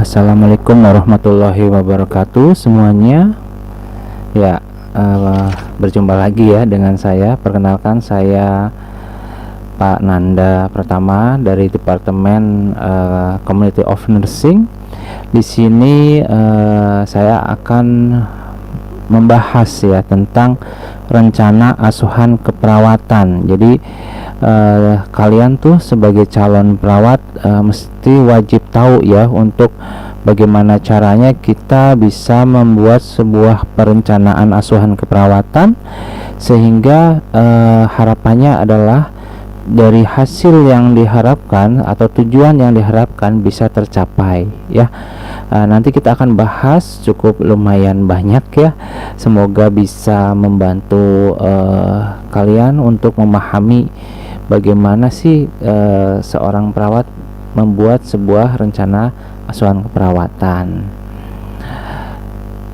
Assalamualaikum warahmatullahi wabarakatuh semuanya. Ya, berjumpa lagi ya dengan saya. Perkenalkan, saya Pak Nanda Pratama dari Departemen Community of Nursing. Di sini saya akan membahas ya tentang rencana asuhan keperawatan. Jadi kalian tuh sebagai calon perawat mesti wajib tahu ya untuk bagaimana caranya kita bisa membuat sebuah perencanaan asuhan keperawatan sehingga harapannya adalah dari hasil yang diharapkan atau tujuan yang diharapkan bisa tercapai ya. Nanti kita akan bahas cukup lumayan banyak ya. Semoga bisa membantu kalian untuk memahami bagaimana sih seorang perawat membuat sebuah rencana asuhan keperawatan.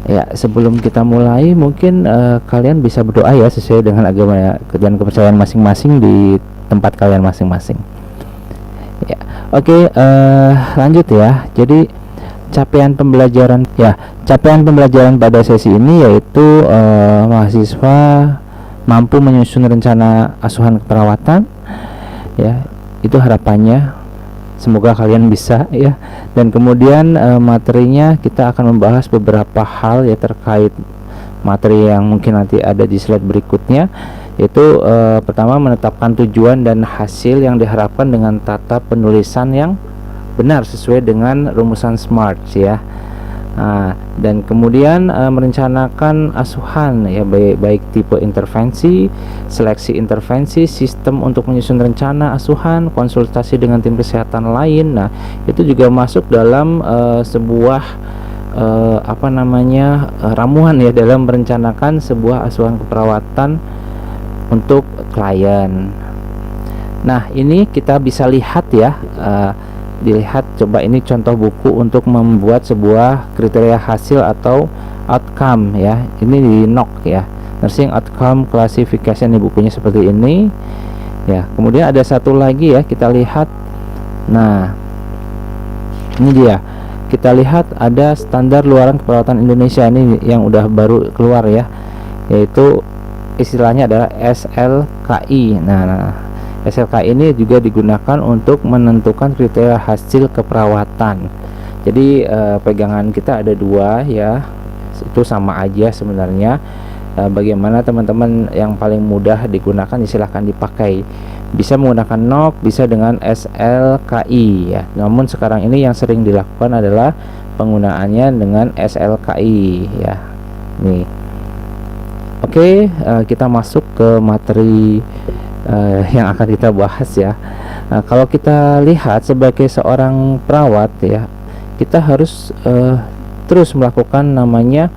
Ya, sebelum kita mulai mungkin kalian bisa berdoa ya sesuai dengan agama dan kepercayaan masing-masing di tempat kalian masing-masing. Ya, oke, lanjut ya. Jadi capaian pembelajaran pada sesi ini yaitu mahasiswa mampu menyusun rencana asuhan keperawatan ya, itu harapannya. Semoga kalian bisa ya. Dan kemudian materinya kita akan membahas beberapa hal ya terkait materi yang mungkin nanti ada di slide berikutnya, yaitu pertama menetapkan tujuan dan hasil yang diharapkan dengan tata penulisan yang benar sesuai dengan rumusan SMART ya. Dan kemudian merencanakan asuhan ya, baik tipe intervensi, seleksi intervensi, sistem untuk menyusun rencana asuhan, konsultasi dengan tim kesehatan lain. Nah, itu juga masuk dalam sebuah ramuan ya dalam merencanakan sebuah asuhan keperawatan untuk klien. Nah, ini kita bisa lihat ya, dilihat coba ini contoh buku untuk membuat sebuah kriteria hasil atau outcome ya. Ini di NOC ya, Nursing Outcome Classification, di bukunya seperti ini ya. Kemudian ada satu lagi ya, kita lihat. Nah, ini dia, kita lihat ada standar luaran keperawatan Indonesia ini yang udah baru keluar ya, yaitu istilahnya adalah SLKI. Nah, SLKI ini juga digunakan untuk menentukan kriteria hasil keperawatan. Jadi pegangan kita ada dua ya, itu sama aja sebenarnya. Bagaimana teman-teman yang paling mudah digunakan silahkan dipakai, bisa menggunakan NOC, bisa dengan SLKI ya. Namun sekarang ini yang sering dilakukan adalah penggunaannya dengan SLKI ya. Nih, oke, kita masuk ke materi yang akan kita bahas ya. Kalau kita lihat sebagai seorang perawat ya, kita harus terus melakukan namanya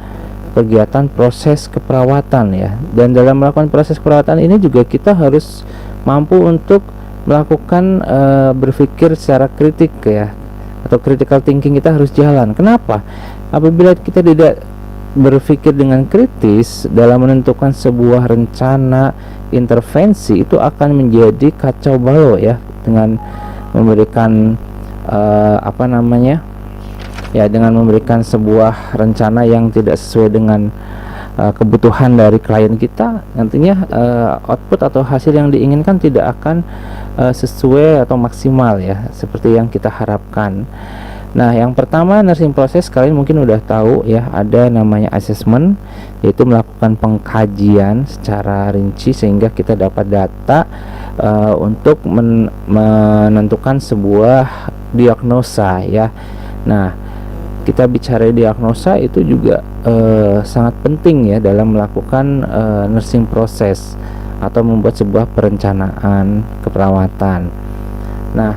kegiatan proses keperawatan ya. Dan dalam melakukan proses keperawatan ini juga kita harus mampu untuk melakukan berpikir secara kritik ya, atau critical thinking kita harus jalan. Kenapa? Apabila kita tidak berpikir dengan kritis dalam menentukan sebuah rencana intervensi, itu akan menjadi kacau balau ya, dengan memberikan dengan memberikan sebuah rencana yang tidak sesuai dengan kebutuhan dari klien kita. Nantinya output atau hasil yang diinginkan tidak akan sesuai atau maksimal ya, seperti yang kita harapkan. Nah, yang pertama nursing proses, kalian mungkin udah tahu ya, ada namanya assessment, yaitu melakukan pengkajian secara rinci sehingga kita dapat data untuk menentukan sebuah diagnosa ya. Nah, kita bicara diagnosa itu juga sangat penting ya dalam melakukan nursing proses atau membuat sebuah perencanaan keperawatan. Nah,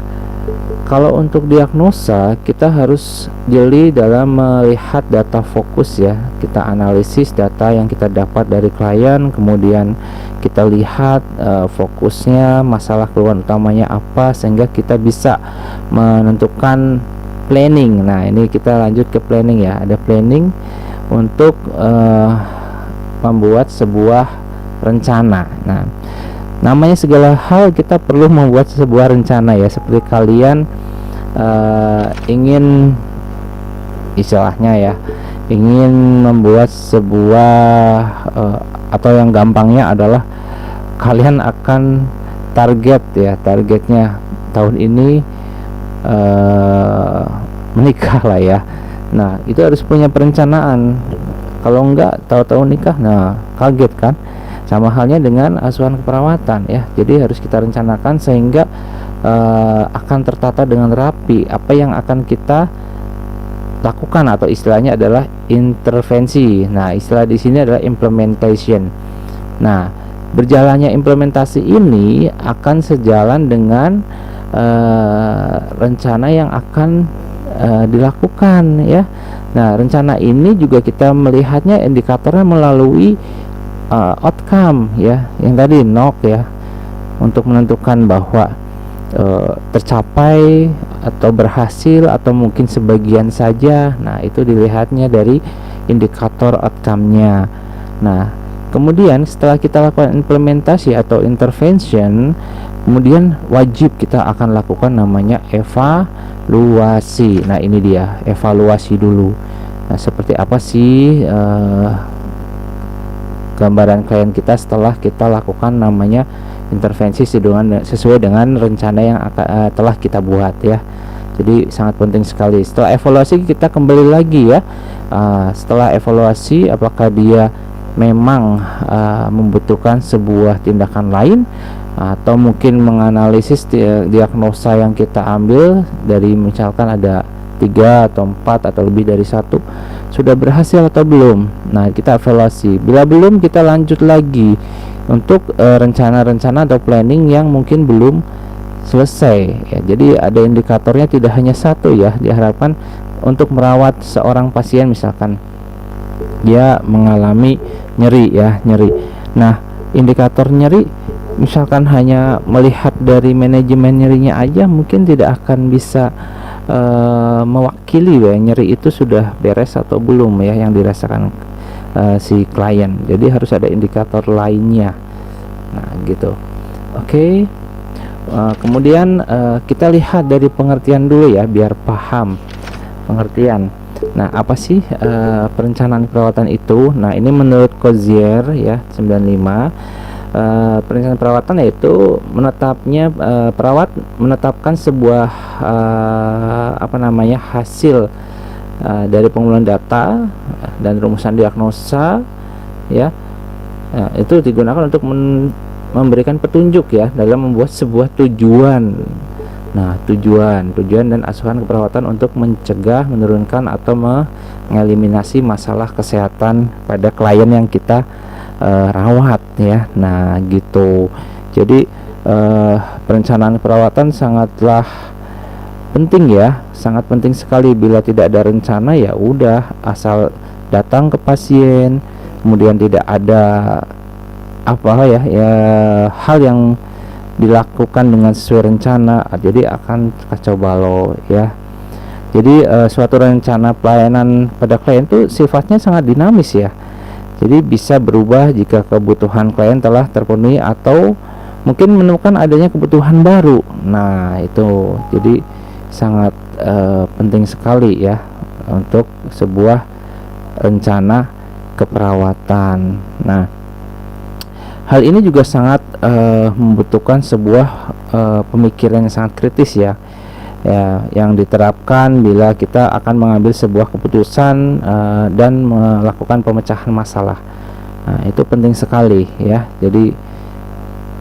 kalau untuk diagnosa kita harus jeli dalam melihat data fokus ya. Kita analisis data yang kita dapat dari klien, kemudian kita lihat fokusnya, masalah keluhan utamanya apa, sehingga kita bisa menentukan planning. Nah, ini kita lanjut ke planning ya. Ada planning untuk membuat sebuah rencana. Nah, namanya segala hal kita perlu membuat sebuah rencana ya. Seperti kalian ingin istilahnya ya, ingin membuat sebuah atau yang gampangnya adalah kalian akan targetnya tahun ini menikah lah ya. Nah itu harus punya perencanaan, kalau enggak tahu-tahu nikah, nah kaget kan. Sama halnya dengan asuhan keperawatan ya, jadi harus kita rencanakan sehingga akan tertata dengan rapi apa yang akan kita lakukan, atau istilahnya adalah intervensi. Nah istilah di sini adalah implementation. Nah berjalannya implementasi ini akan sejalan dengan rencana yang akan dilakukan ya. Nah rencana ini juga kita melihatnya indikatornya melalui outcome ya, yang tadi NOC ya, untuk menentukan bahwa tercapai atau berhasil atau mungkin sebagian saja. Nah itu dilihatnya dari indikator outcome-nya. Nah kemudian setelah kita lakukan implementasi atau intervention, kemudian wajib kita akan lakukan namanya evaluasi. Nah ini dia, evaluasi dulu. Nah seperti apa sih gambaran klien kita setelah kita lakukan namanya intervensi sesuai dengan rencana yang telah kita buat ya. Jadi sangat penting sekali. Setelah evaluasi kita kembali lagi ya, setelah evaluasi apakah dia memang membutuhkan sebuah tindakan lain, atau mungkin menganalisis diagnosa yang kita ambil dari misalkan ada 3 atau 4 atau lebih dari 1 sudah berhasil atau belum. Nah kita evaluasi, bila belum kita lanjut lagi untuk rencana-rencana atau planning yang mungkin belum selesai ya. Jadi ada indikatornya, tidak hanya satu ya. Diharapkan untuk merawat seorang pasien, misalkan dia mengalami nyeri ya, nah indikator nyeri misalkan hanya melihat dari manajemen nyerinya aja mungkin tidak akan bisa mewakili ya nyeri itu sudah beres atau belum ya yang dirasakan si klien. Jadi harus ada indikator lainnya. Nah gitu. Oke. Kemudian kita lihat dari pengertian dulu ya, biar paham pengertian. Nah apa sih perencanaan perawatan itu? Nah ini menurut Cozier ya 95, perencanaan perawatan yaitu perawat menetapkan sebuah hasil dari pengumpulan data dan rumusan diagnosa ya. Nah, itu digunakan untuk memberikan petunjuk ya dalam membuat sebuah tujuan. Nah tujuan dan asuhan keperawatan untuk mencegah, menurunkan atau mengeliminasi masalah kesehatan pada klien yang kita rawat ya. Nah gitu. Jadi perencanaan perawatan sangatlah penting ya, sangat penting sekali. Bila tidak ada rencana ya udah asal datang ke pasien, kemudian tidak ada hal yang dilakukan dengan sesuai rencana, jadi akan kacau balau ya. Jadi suatu rencana pelayanan pada klien itu sifatnya sangat dinamis ya. Jadi bisa berubah jika kebutuhan klien telah terpenuhi atau mungkin menemukan adanya kebutuhan baru. Nah itu jadi sangat penting sekali ya untuk sebuah rencana keperawatan. Nah hal ini juga sangat membutuhkan sebuah pemikiran yang sangat kritis ya, yang diterapkan bila kita akan mengambil sebuah keputusan dan melakukan pemecahan masalah. Nah itu penting sekali ya. Jadi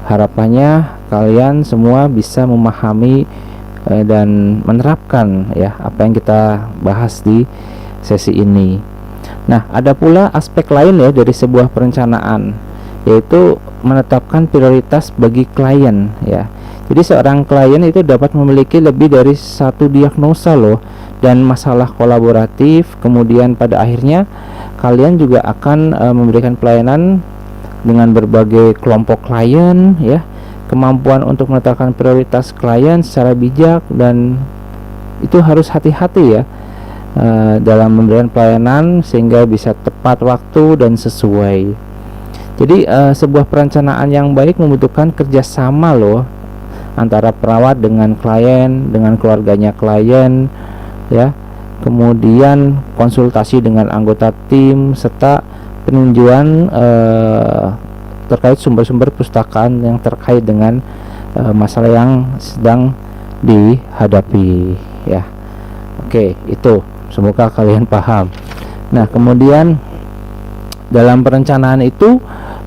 harapannya kalian semua bisa memahami dan menerapkan ya apa yang kita bahas di sesi ini. Nah ada pula aspek lain ya dari sebuah perencanaan, yaitu menetapkan prioritas bagi klien ya. Jadi seorang klien itu dapat memiliki lebih dari satu diagnosa loh, dan masalah kolaboratif. Kemudian pada akhirnya kalian juga akan memberikan pelayanan dengan berbagai kelompok klien ya. Kemampuan untuk menetapkan prioritas klien secara bijak, dan itu harus hati-hati ya dalam memberikan pelayanan sehingga bisa tepat waktu dan sesuai. Jadi sebuah perencanaan yang baik membutuhkan kerjasama loh antara perawat dengan klien, dengan keluarganya klien ya. kemudian konsultasi dengan anggota tim, serta peninjauan terkait sumber-sumber pustakaan yang terkait dengan masalah yang sedang dihadapi ya. Oke, itu semoga kalian paham. Nah, kemudian dalam perencanaan itu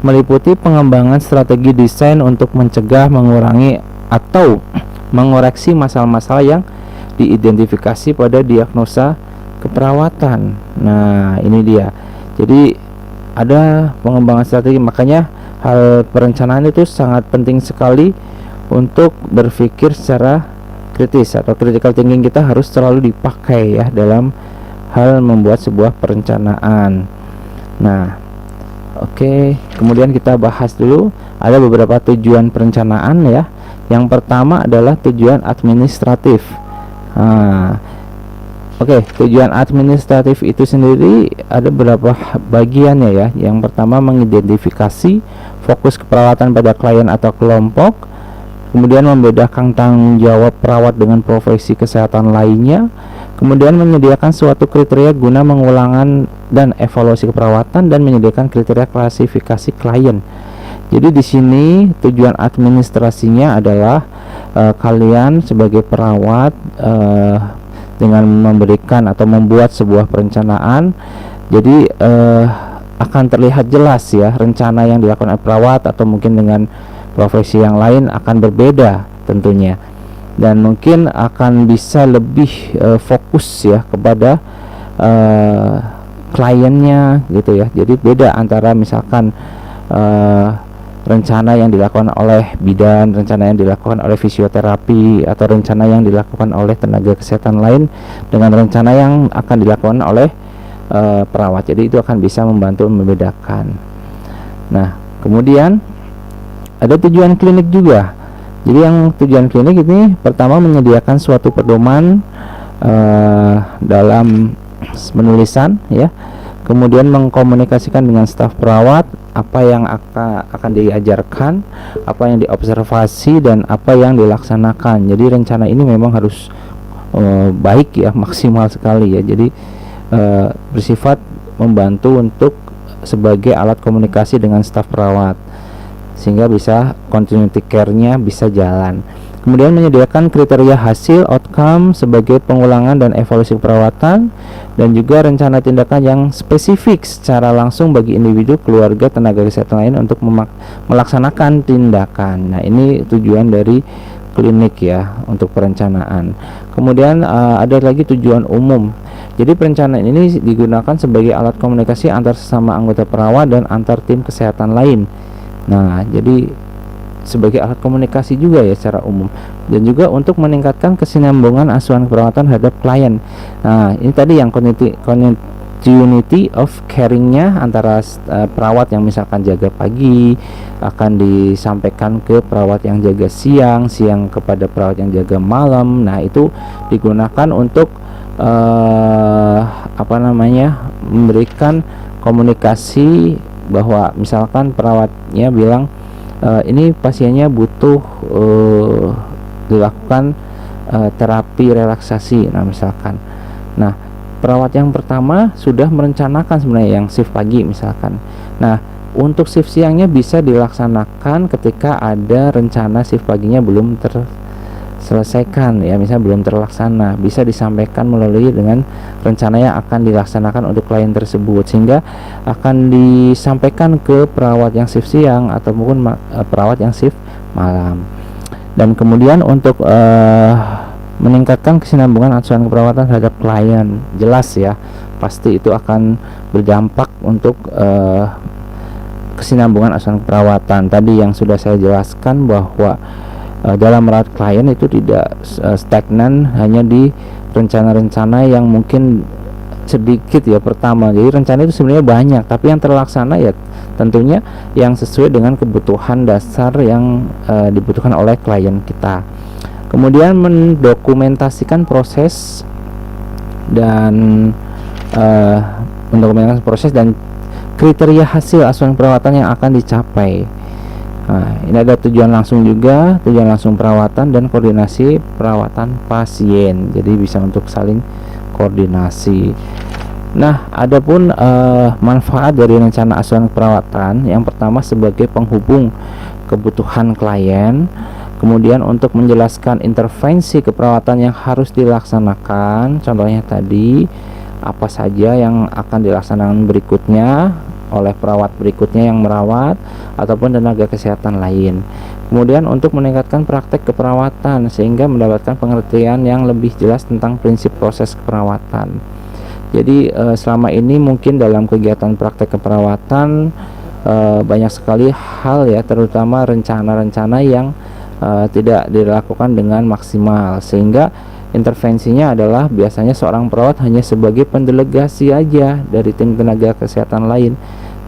meliputi pengembangan strategi desain untuk mencegah, mengurangi, atau mengoreksi masalah-masalah yang diidentifikasi pada diagnosa keperawatan. Nah, ini dia. Jadi ada pengembangan strategi, makanya hal perencanaan itu sangat penting sekali untuk berpikir secara kritis, atau critical thinking kita harus selalu dipakai ya dalam hal membuat sebuah perencanaan. Nah, oke, kemudian kita bahas dulu ada beberapa tujuan perencanaan ya. Yang pertama adalah tujuan administratif. Oke, tujuan administratif itu sendiri ada beberapa bagiannya ya. Yang pertama, mengidentifikasi fokus keperawatan pada klien atau kelompok, kemudian membedakan tanggung jawab perawat dengan profesi kesehatan lainnya, kemudian menyediakan suatu kriteria guna mengulangan dan evaluasi keperawatan, dan menyediakan kriteria klasifikasi klien. Jadi di sini tujuan administrasinya adalah kalian sebagai perawat dengan memberikan atau membuat sebuah perencanaan, jadi akan terlihat jelas ya rencana yang dilakukan oleh perawat atau mungkin dengan profesi yang lain akan berbeda tentunya, dan mungkin akan bisa lebih fokus ya kepada kliennya gitu ya. Jadi beda antara misalkan rencana yang dilakukan oleh bidan, rencana yang dilakukan oleh fisioterapi, atau rencana yang dilakukan oleh tenaga kesehatan lain dengan rencana yang akan dilakukan oleh perawat. Jadi itu akan bisa membantu membedakan. Nah, kemudian ada tujuan klinik juga. Jadi yang tujuan klinik ini pertama menyediakan suatu pedoman dalam penulisan ya, kemudian mengkomunikasikan dengan staf perawat apa yang akan diajarkan, apa yang diobservasi, dan apa yang dilaksanakan. Jadi rencana ini memang harus baik ya, maksimal sekali ya. Jadi bersifat membantu untuk sebagai alat komunikasi dengan staf perawat sehingga bisa continuity care-nya bisa jalan. Kemudian menyediakan kriteria hasil outcome sebagai pengulangan dan evaluasi perawatan, dan juga rencana tindakan yang spesifik secara langsung bagi individu, keluarga, tenaga kesehatan lain untuk melaksanakan tindakan. Nah, ini tujuan dari klinik ya untuk perencanaan. Kemudian ada lagi tujuan umum. Jadi perencanaan ini digunakan sebagai alat komunikasi antar sesama anggota perawat dan antar tim kesehatan lain. Nah, jadi sebagai alat komunikasi juga ya secara umum, dan juga untuk meningkatkan kesinambungan asuhan keperawatan terhadap klien. Nah, ini tadi yang continuity of caring-nya antara perawat yang misalkan jaga pagi akan disampaikan ke perawat yang jaga siang, siang kepada perawat yang jaga malam. Nah, itu digunakan untuk memberikan komunikasi bahwa misalkan perawatnya bilang ini pasiennya butuh dilakukan terapi relaksasi. Nah, misalkan, nah perawat yang pertama sudah merencanakan sebenarnya yang shift pagi misalkan. Nah, untuk shift siangnya bisa dilaksanakan ketika ada rencana shift paginya belum terselesaikan ya, misalnya belum terlaksana, bisa disampaikan melalui dengan rencana yang akan dilaksanakan untuk klien tersebut, sehingga akan disampaikan ke perawat yang shift siang atau mungkin perawat yang shift malam. Dan kemudian untuk meningkatkan kesinambungan asuhan keperawatan terhadap klien, jelas ya, pasti itu akan berdampak untuk kesinambungan asuhan keperawatan. Tadi yang sudah saya jelaskan bahwa dalam merawat klien itu tidak stagnan hanya di rencana-rencana yang mungkin sedikit ya pertama. Jadi rencana itu sebenarnya banyak, tapi yang terlaksana ya tentunya yang sesuai dengan kebutuhan dasar yang dibutuhkan oleh klien kita. Kemudian mendokumentasikan proses dan kriteria hasil asuhan perawatan yang akan dicapai. Nah, ini ada tujuan langsung juga, tujuan langsung perawatan dan koordinasi perawatan pasien. Jadi bisa untuk saling koordinasi. Nah, adapun manfaat dari rencana asuhan keperawatan, yang pertama sebagai penghubung kebutuhan klien, kemudian untuk menjelaskan intervensi keperawatan yang harus dilaksanakan, contohnya tadi apa saja yang akan dilaksanakan berikutnya oleh perawat berikutnya yang merawat ataupun tenaga kesehatan lain. Kemudian untuk meningkatkan praktek keperawatan sehingga mendapatkan pengertian yang lebih jelas tentang prinsip proses keperawatan. Jadi selama ini mungkin dalam kegiatan praktek keperawatan banyak sekali hal ya, terutama rencana-rencana yang tidak dilakukan dengan maksimal, sehingga intervensinya adalah biasanya seorang perawat hanya sebagai pendelegasi aja dari tim tenaga kesehatan lain.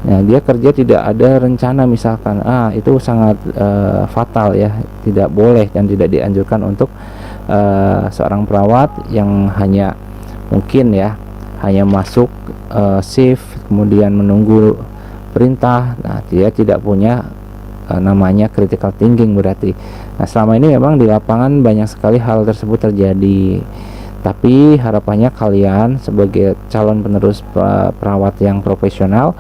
Nah, dia kerja tidak ada rencana misalkan, itu sangat fatal ya, tidak boleh dan tidak dianjurkan untuk seorang perawat yang hanya mungkin ya hanya masuk shift kemudian menunggu perintah. Nah, dia tidak punya namanya critical thinking berarti. Nah, selama ini memang di lapangan banyak sekali hal tersebut terjadi, tapi harapannya kalian sebagai calon penerus perawat yang profesional,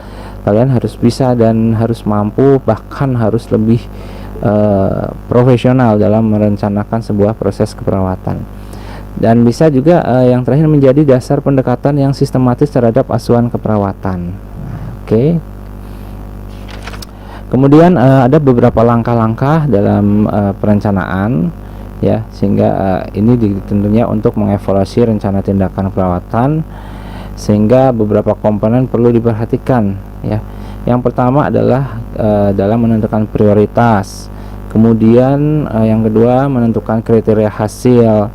kalian harus bisa dan harus mampu, bahkan harus lebih profesional dalam merencanakan sebuah proses keperawatan. Dan bisa juga yang terakhir menjadi dasar pendekatan yang sistematis terhadap asuhan keperawatan. Oke. Kemudian ada beberapa langkah-langkah dalam perencanaan ya, sehingga ini tentunya untuk mengevaluasi rencana tindakan perawatan, sehingga beberapa komponen perlu diperhatikan ya. Yang pertama adalah dalam menentukan prioritas, kemudian yang kedua menentukan kriteria hasil,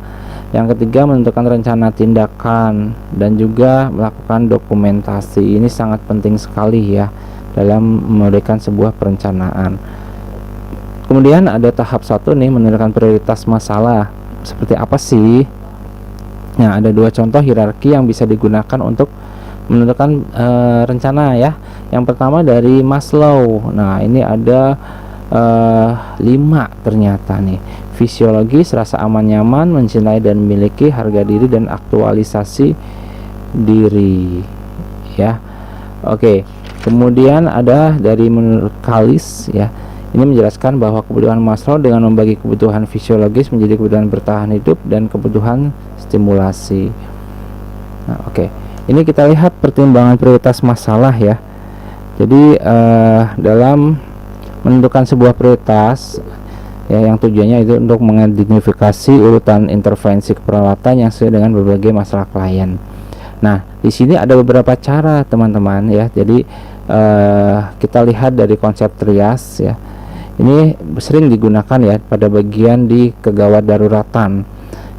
yang ketiga menentukan rencana tindakan, dan juga melakukan dokumentasi. Ini sangat penting sekali ya dalam memberikan sebuah perencanaan. Kemudian ada tahap satu nih, menentukan prioritas masalah. Seperti apa sih? Nah, ada dua contoh hierarki yang bisa digunakan untuk menentukan rencana ya. Yang pertama dari Maslow. Nah, ini ada 5 ternyata nih. Fisiologis, rasa aman nyaman, mencintai dan memiliki, harga diri, dan aktualisasi diri ya. Oke. Kemudian ada dari menurut Kalis ya. Ini menjelaskan bahwa kebutuhan Maslow dengan membagi kebutuhan fisiologis menjadi kebutuhan bertahan hidup dan kebutuhan stimulasi. Nah, oke. Ini kita lihat pertimbangan prioritas masalah ya. Jadi dalam menentukan sebuah prioritas ya, yang tujuannya itu untuk mengidentifikasi urutan intervensi keperawatan yang sesuai dengan berbagai masalah klien. Nah, di sini ada beberapa cara teman-teman ya. Jadi kita lihat dari konsep trias ya. Ini sering digunakan ya pada bagian di kegawat daruratan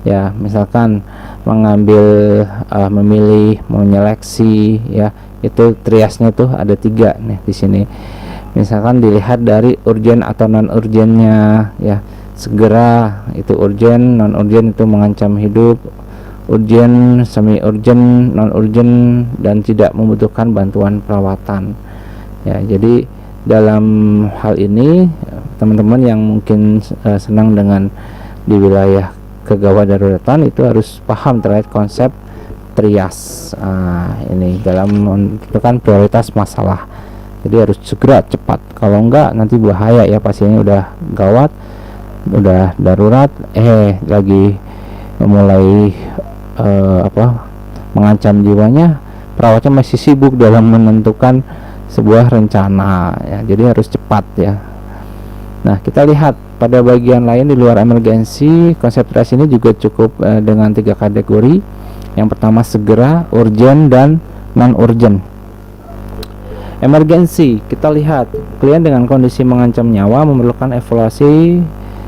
ya. Misalkan mengambil, memilih, menyeleksi ya. Itu triasnya tuh ada 3 nih di sini. Misalkan dilihat dari urgen atau non urgennya ya. Segera itu urgen, non urgen itu mengancam hidup, urgen, semi urgen, non urgen, dan tidak membutuhkan bantuan perawatan ya. Jadi dalam hal ini teman-teman yang mungkin senang dengan di wilayah kegawat daruratan itu harus paham terkait konsep trias ini dalam menentukan prioritas masalah. Jadi harus segera, cepat, kalau enggak nanti bahaya ya, pasiennya udah gawat, udah darurat, lagi mulai mengancam jiwanya, perawatnya masih sibuk dalam menentukan sebuah rencana ya. Jadi harus cepat ya. Nah, kita lihat pada bagian lain di luar emergensi, konsep trias ini juga cukup dengan 3 kategori. Yang pertama segera, urgent, dan non urgent. Emergensi, kita lihat klien dengan kondisi mengancam nyawa memerlukan evaluasi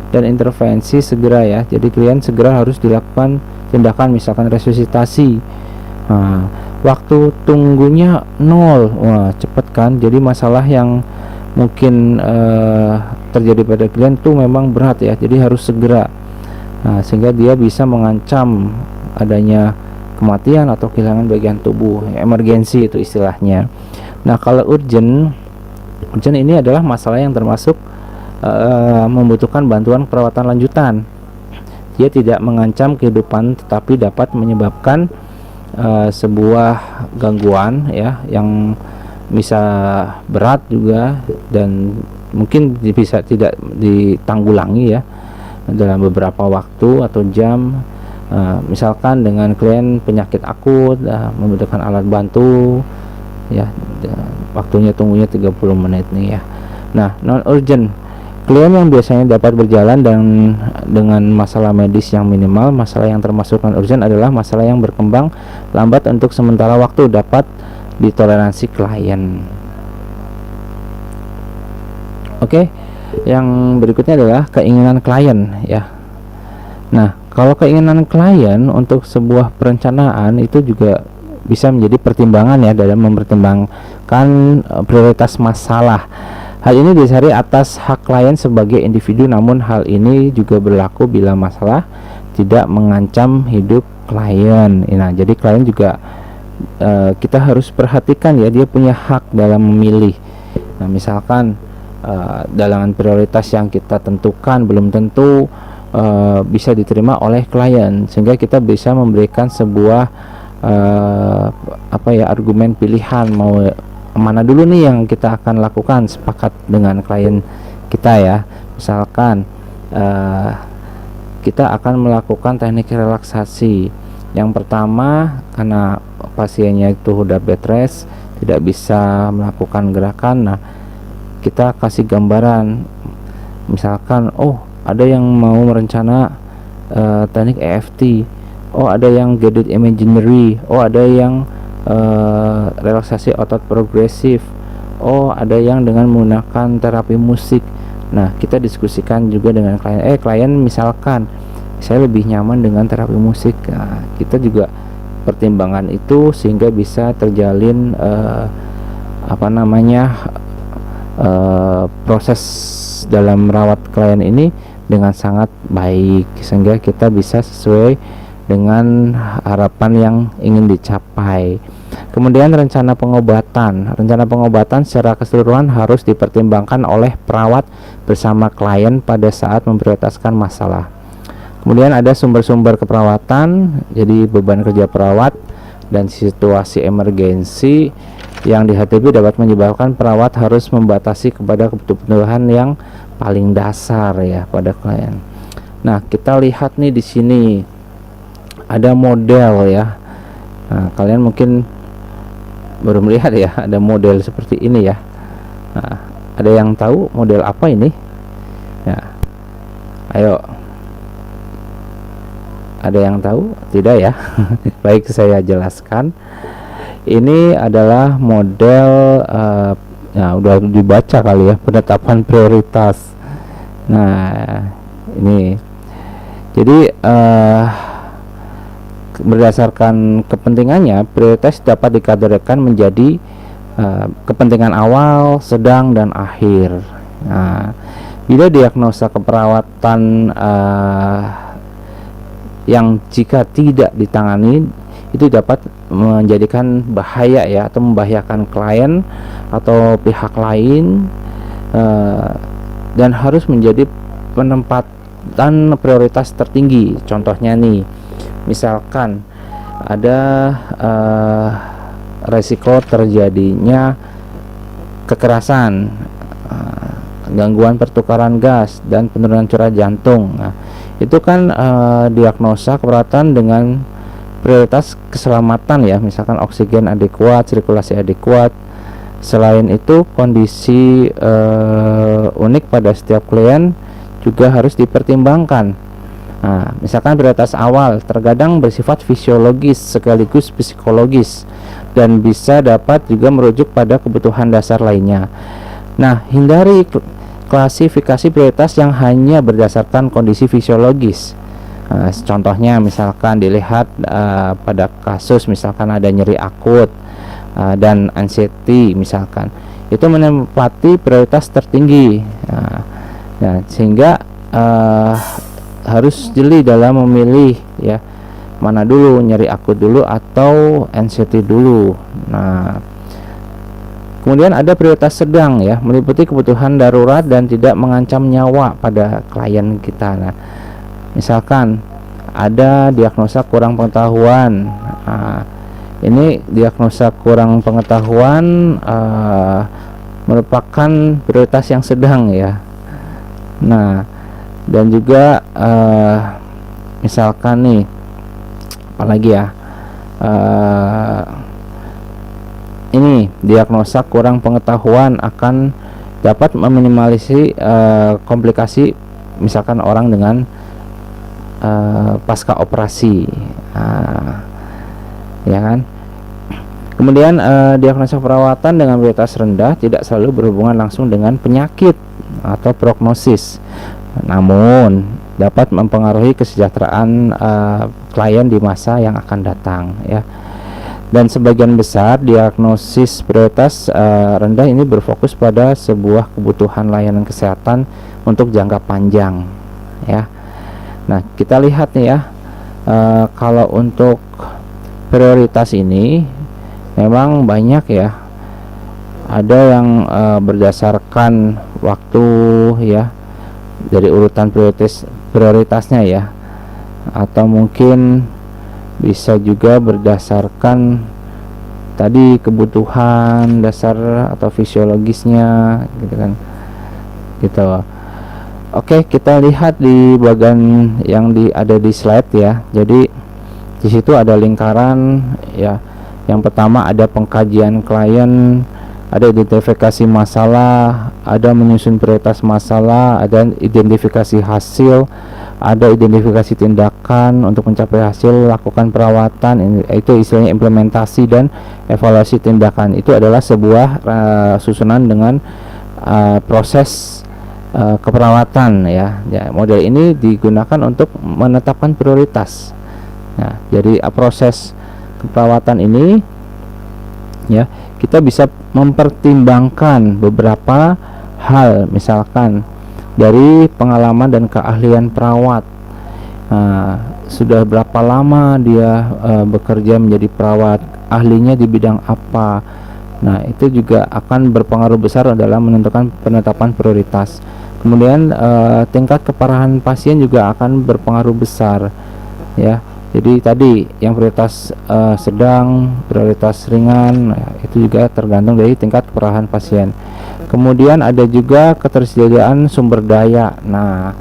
dan intervensi segera ya. Jadi klien segera harus dilakukan tindakan, misalkan resusitasi. Nah, waktu tunggunya 0, wah cepet kan. Jadi masalah yang mungkin terjadi pada klien itu memang berat ya, jadi harus segera. Nah, sehingga dia bisa mengancam adanya kematian atau kehilangan bagian tubuh. Emergensi itu istilahnya. Nah, kalau urgent ini adalah masalah yang termasuk membutuhkan bantuan perawatan lanjutan. Dia tidak mengancam kehidupan tetapi dapat menyebabkan sebuah gangguan ya yang bisa berat juga dan mungkin bisa tidak ditanggulangi ya dalam beberapa waktu atau jam. Misalkan dengan klien penyakit akut membutuhkan alat bantu ya, waktunya tunggunya 30 menit nih ya. Nah, non urgent, klien yang biasanya dapat berjalan dan dengan masalah medis yang minimal. Masalah yang termasuk non urgent adalah masalah yang berkembang lambat untuk sementara waktu, dapat ditoleransi klien. Oke, yang berikutnya adalah keinginan klien ya. Nah, kalau keinginan klien untuk sebuah perencanaan itu juga bisa menjadi pertimbangan ya dalam mempertimbangkan prioritas masalah. Hal ini didasari atas hak klien sebagai individu, namun hal ini juga berlaku bila masalah tidak mengancam hidup klien. Nah, jadi klien juga kita harus perhatikan ya, dia punya hak dalam memilih. Nah, misalkan dalam prioritas yang kita tentukan belum tentu bisa diterima oleh klien, sehingga kita bisa memberikan sebuah argumen pilihan, mau mana dulu nih yang kita akan lakukan, sepakat dengan klien kita ya. Misalkan kita akan melakukan teknik relaksasi. Yang pertama, karena pasiennya itu udah bed rest, tidak bisa melakukan gerakan, nah kita kasih gambaran, misalkan ada yang mau merencana teknik EFT, ada yang guided imaginary, ada yang relaksasi otot progresif, ada yang dengan menggunakan terapi musik. Nah, kita diskusikan juga dengan klien. Klien misalkan saya lebih nyaman dengan terapi musik. Nah, kita juga pertimbangan itu sehingga bisa terjalin proses dalam merawat klien ini dengan sangat baik, sehingga kita bisa sesuai dengan harapan yang ingin dicapai. Kemudian rencana pengobatan secara keseluruhan harus dipertimbangkan oleh perawat bersama klien pada saat memprioritaskan masalah. Kemudian ada sumber-sumber keperawatan, jadi beban kerja perawat dan situasi emergensi yang dihadapi dapat menyebabkan perawat harus membatasi kepada kebutuhan yang paling dasar ya pada klien. Nah, kita lihat nih di sini ada model ya. Nah, kalian mungkin baru melihat ya, ada model seperti ini ya. Nah, ada yang tahu model apa ini? Ya, ayo. Ada yang tahu? Tidak ya? Baik, saya jelaskan. Ini adalah model udah dibaca kali ya, penetapan prioritas. Nah, ini jadi berdasarkan kepentingannya, prioritas dapat dikategorikan menjadi kepentingan awal, sedang, dan akhir. Nah, bila diagnosa keperawatan yang jika tidak ditangani itu dapat menjadikan bahaya ya, atau membahayakan klien atau pihak lain, dan harus menjadi penempatan prioritas tertinggi. Contohnya nih, misalkan ada resiko terjadinya kekerasan, gangguan pertukaran gas, dan penurunan curah jantung. Nah, itu kan diagnosa keperawatan dengan prioritas keselamatan ya, misalkan oksigen adekuat, sirkulasi adekuat. Selain itu, kondisi unik pada setiap klien juga harus dipertimbangkan. Nah, misalkan prioritas awal terkadang bersifat fisiologis sekaligus psikologis dan bisa dapat juga merujuk pada kebutuhan dasar lainnya. Nah, hindari klasifikasi prioritas yang hanya berdasarkan kondisi fisiologis. Contohnya misalkan dilihat pada kasus misalkan ada nyeri akut dan anxiety misalkan, itu menempati prioritas tertinggi. Nah, sehingga harus jeli dalam memilih ya, mana dulu, nyeri akut dulu atau anxiety dulu. Nah, kemudian ada prioritas sedang ya, meliputi kebutuhan darurat dan tidak mengancam nyawa pada klien kita. Nah, misalkan ada diagnosa kurang pengetahuan, Ini diagnosa kurang pengetahuan merupakan prioritas yang sedang ya. Nah, dan juga misalkan nih apalagi ya, ini diagnosa kurang pengetahuan akan dapat meminimalisasi komplikasi misalkan orang dengan pasca operasi, ya kan. Kemudian diagnosa perawatan dengan prioritas rendah tidak selalu berhubungan langsung dengan penyakit atau prognosis, namun dapat mempengaruhi kesejahteraan klien di masa yang akan datang ya. Dan sebagian besar diagnosis prioritas rendah ini berfokus pada sebuah kebutuhan layanan kesehatan untuk jangka panjang ya. Nah, kita lihat nih ya, kalau untuk prioritas ini memang banyak ya, ada yang berdasarkan waktu ya, dari urutan prioritasnya ya, atau mungkin bisa juga berdasarkan tadi kebutuhan dasar atau fisiologisnya gitu kan, gitu. Oke, kita lihat di bagian yang ada di slide ya. Jadi di situ ada lingkaran ya. Yang pertama ada pengkajian klien, ada identifikasi masalah, ada menyusun prioritas masalah, ada identifikasi hasil, ada identifikasi tindakan untuk mencapai hasil, lakukan perawatan, itu istilahnya implementasi, dan evaluasi tindakan. Itu adalah sebuah susunan dengan proses keperawatan ya. Model ini digunakan untuk menetapkan prioritas. Nah, jadi proses keperawatan ini ya, kita bisa mempertimbangkan beberapa hal, misalkan dari pengalaman dan keahlian perawat. Sudah berapa lama dia bekerja menjadi perawat, ahlinya di bidang apa. Nah, itu juga akan berpengaruh besar dalam menentukan penetapan prioritas. Kemudian tingkat keparahan pasien juga akan berpengaruh besar ya. Jadi tadi yang prioritas sedang, prioritas ringan, itu juga tergantung dari tingkat keparahan pasien. Kemudian ada juga ketersediaan sumber daya. Nah,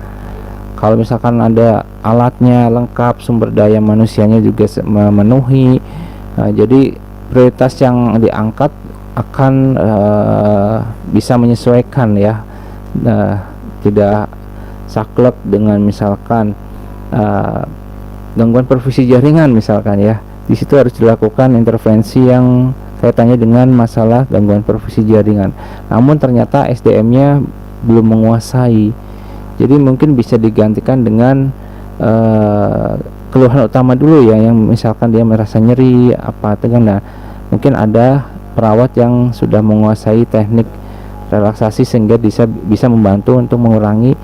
kalau misalkan ada alatnya lengkap, sumber daya manusianya juga memenuhi, jadi prioritas yang diangkat akan bisa menyesuaikan ya, tidak saklek dengan misalkan gangguan perfusi jaringan misalkan ya. Di situ harus dilakukan intervensi yang kaitannya dengan masalah gangguan perfusi jaringan, namun ternyata SDM-nya belum menguasai. Jadi mungkin bisa digantikan dengan keluhan utama dulu ya, yang misalkan dia merasa nyeri apa tegang. Nah, mungkin ada perawat yang sudah menguasai teknik relaksasi sehingga bisa membantu untuk mengurangi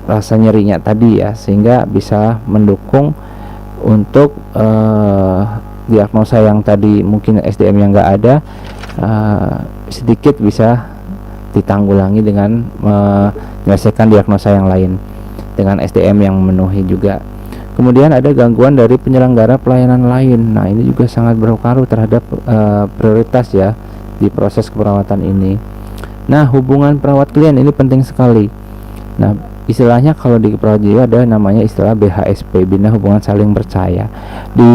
rasa nyerinya tadi ya, sehingga bisa mendukung untuk diagnosa yang tadi mungkin SDM yang enggak ada, sedikit bisa ditanggulangi dengan menyelesaikan diagnosa yang lain dengan SDM yang memenuhi juga. Kemudian ada gangguan dari penyelenggara pelayanan lain. Nah, ini juga sangat berpengaruh terhadap prioritas ya di proses keperawatan ini. Nah, hubungan perawat klien ini penting sekali. Nah, istilahnya kalau di keperawatan jiwa ada namanya istilah BHSP, bina hubungan saling percaya. Di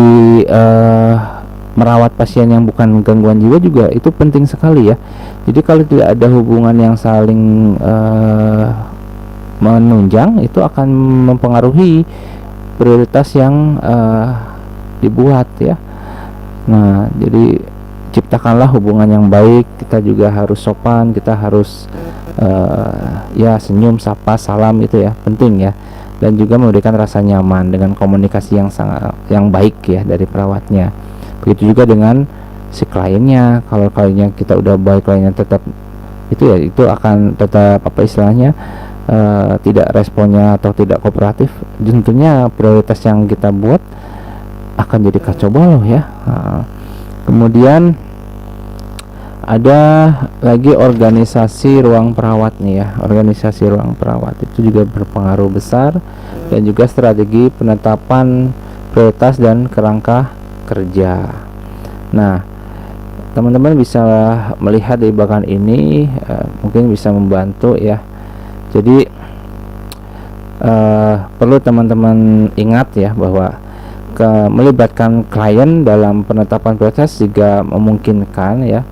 merawat pasien yang bukan gangguan jiwa juga itu penting sekali ya. Jadi kalau tidak ada hubungan yang saling menunjang, itu akan mempengaruhi prioritas yang dibuat ya. Nah, jadi ciptakanlah hubungan yang baik. Kita juga harus sopan, kita harus ya senyum, sapa, salam, itu ya penting ya. Dan juga memberikan rasa nyaman dengan komunikasi yang baik ya dari perawatnya. Begitu juga dengan si kliennya. Kalau kliennya kita udah baik, kliennya tetap itu ya, itu akan tetap apa istilahnya tidak responnya atau tidak kooperatif, tentunya prioritas yang kita buat akan jadi kacau balau ya. Kemudian ada lagi organisasi ruang perawat nih ya. Organisasi ruang perawat itu juga berpengaruh besar, dan juga strategi penetapan prioritas dan kerangka kerja. Nah, teman-teman bisa melihat di bagian ini, mungkin bisa membantu ya. Jadi perlu teman-teman ingat ya bahwa melibatkan klien dalam penetapan prioritas juga memungkinkan ya.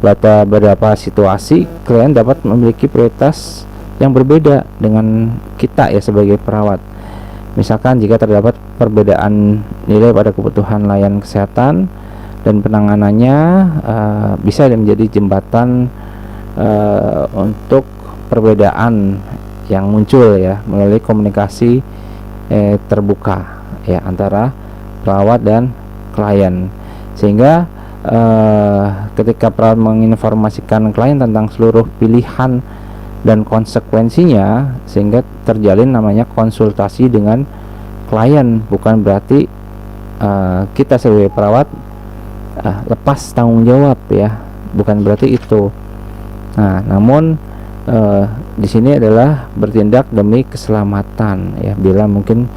Pada beberapa situasi klien dapat memiliki prioritas yang berbeda dengan kita ya sebagai perawat. Misalkan jika terdapat perbedaan nilai pada kebutuhan layanan kesehatan dan penanganannya, bisa menjadi jembatan untuk perbedaan yang muncul ya melalui komunikasi terbuka ya antara perawat dan klien, sehingga ketika perawat menginformasikan klien tentang seluruh pilihan dan konsekuensinya, sehingga terjalin namanya konsultasi dengan klien. Bukan berarti kita sebagai perawat lepas tanggung jawab ya, bukan berarti itu. Nah, namun di sini adalah bertindak demi keselamatan ya, bila mungkin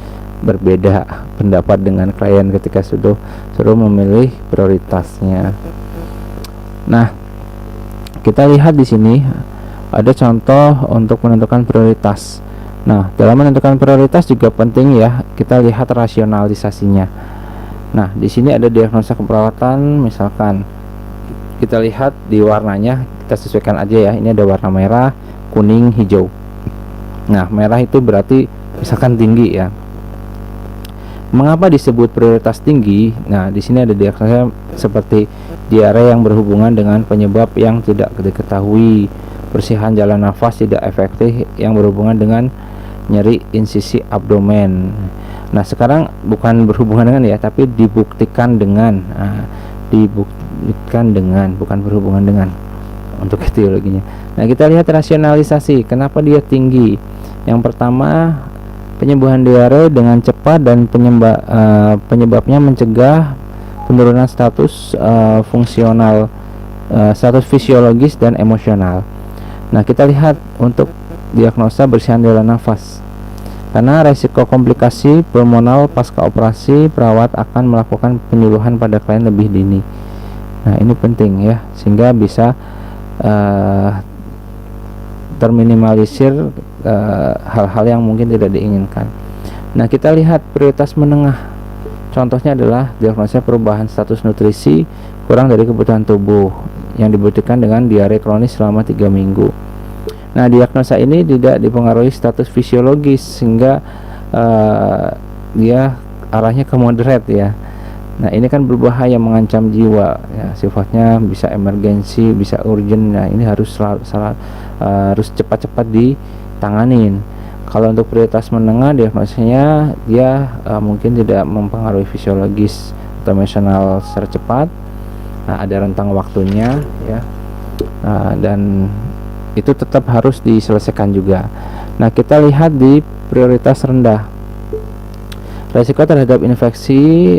berbeda pendapat dengan klien ketika sudah memilih prioritasnya. Nah, kita lihat di sini ada contoh untuk menentukan prioritas. Nah, dalam menentukan prioritas juga penting ya kita lihat rasionalisasinya. Nah, di sini ada diagnosa keperawatan, misalkan kita lihat di warnanya, kita sesuaikan aja ya. Ini ada warna merah, kuning, hijau. Nah, merah itu berarti misalkan tinggi ya. Mengapa disebut prioritas tinggi? Nah, di sini ada diagnosa seperti diare yang berhubungan dengan penyebab yang tidak diketahui, persihan jalan nafas tidak efektif yang berhubungan dengan nyeri insisi abdomen. Nah, sekarang bukan berhubungan dengan ya, tapi dibuktikan dengan. Dibuktikan dengan, bukan berhubungan dengan untuk etiologinya. Nah, kita lihat rasionalisasi. Kenapa dia tinggi? Yang pertama, penyembuhan diare dengan cepat dan penyebabnya mencegah penurunan status fungsional, status fisiologis dan emosional. Nah, kita lihat untuk diagnosa bersihan jalan nafas. Karena resiko komplikasi pulmonal pasca operasi, perawat akan melakukan penyuluhan pada klien lebih dini. Nah, ini penting ya, sehingga bisa terminimalisir hal-hal yang mungkin tidak diinginkan. Nah, kita lihat prioritas menengah. Contohnya adalah diagnosa perubahan status nutrisi kurang dari kebutuhan tubuh yang dibuktikan dengan diare kronis selama 3 minggu. Nah, diagnosa ini tidak dipengaruhi status fisiologis, sehingga dia arahnya ke moderate ya. Nah, ini kan berbahaya, mengancam jiwa ya, sifatnya bisa emergensi, bisa urgent. Nah, ini harus harus cepat-cepat ditanganin. Kalau untuk prioritas menengah, diagnosanya dia mungkin tidak mempengaruhi fisiologis atau emosional secara cepat. Nah, ada rentang waktunya ya, dan itu tetap harus diselesaikan juga. Nah, kita lihat di prioritas rendah, resiko terhadap infeksi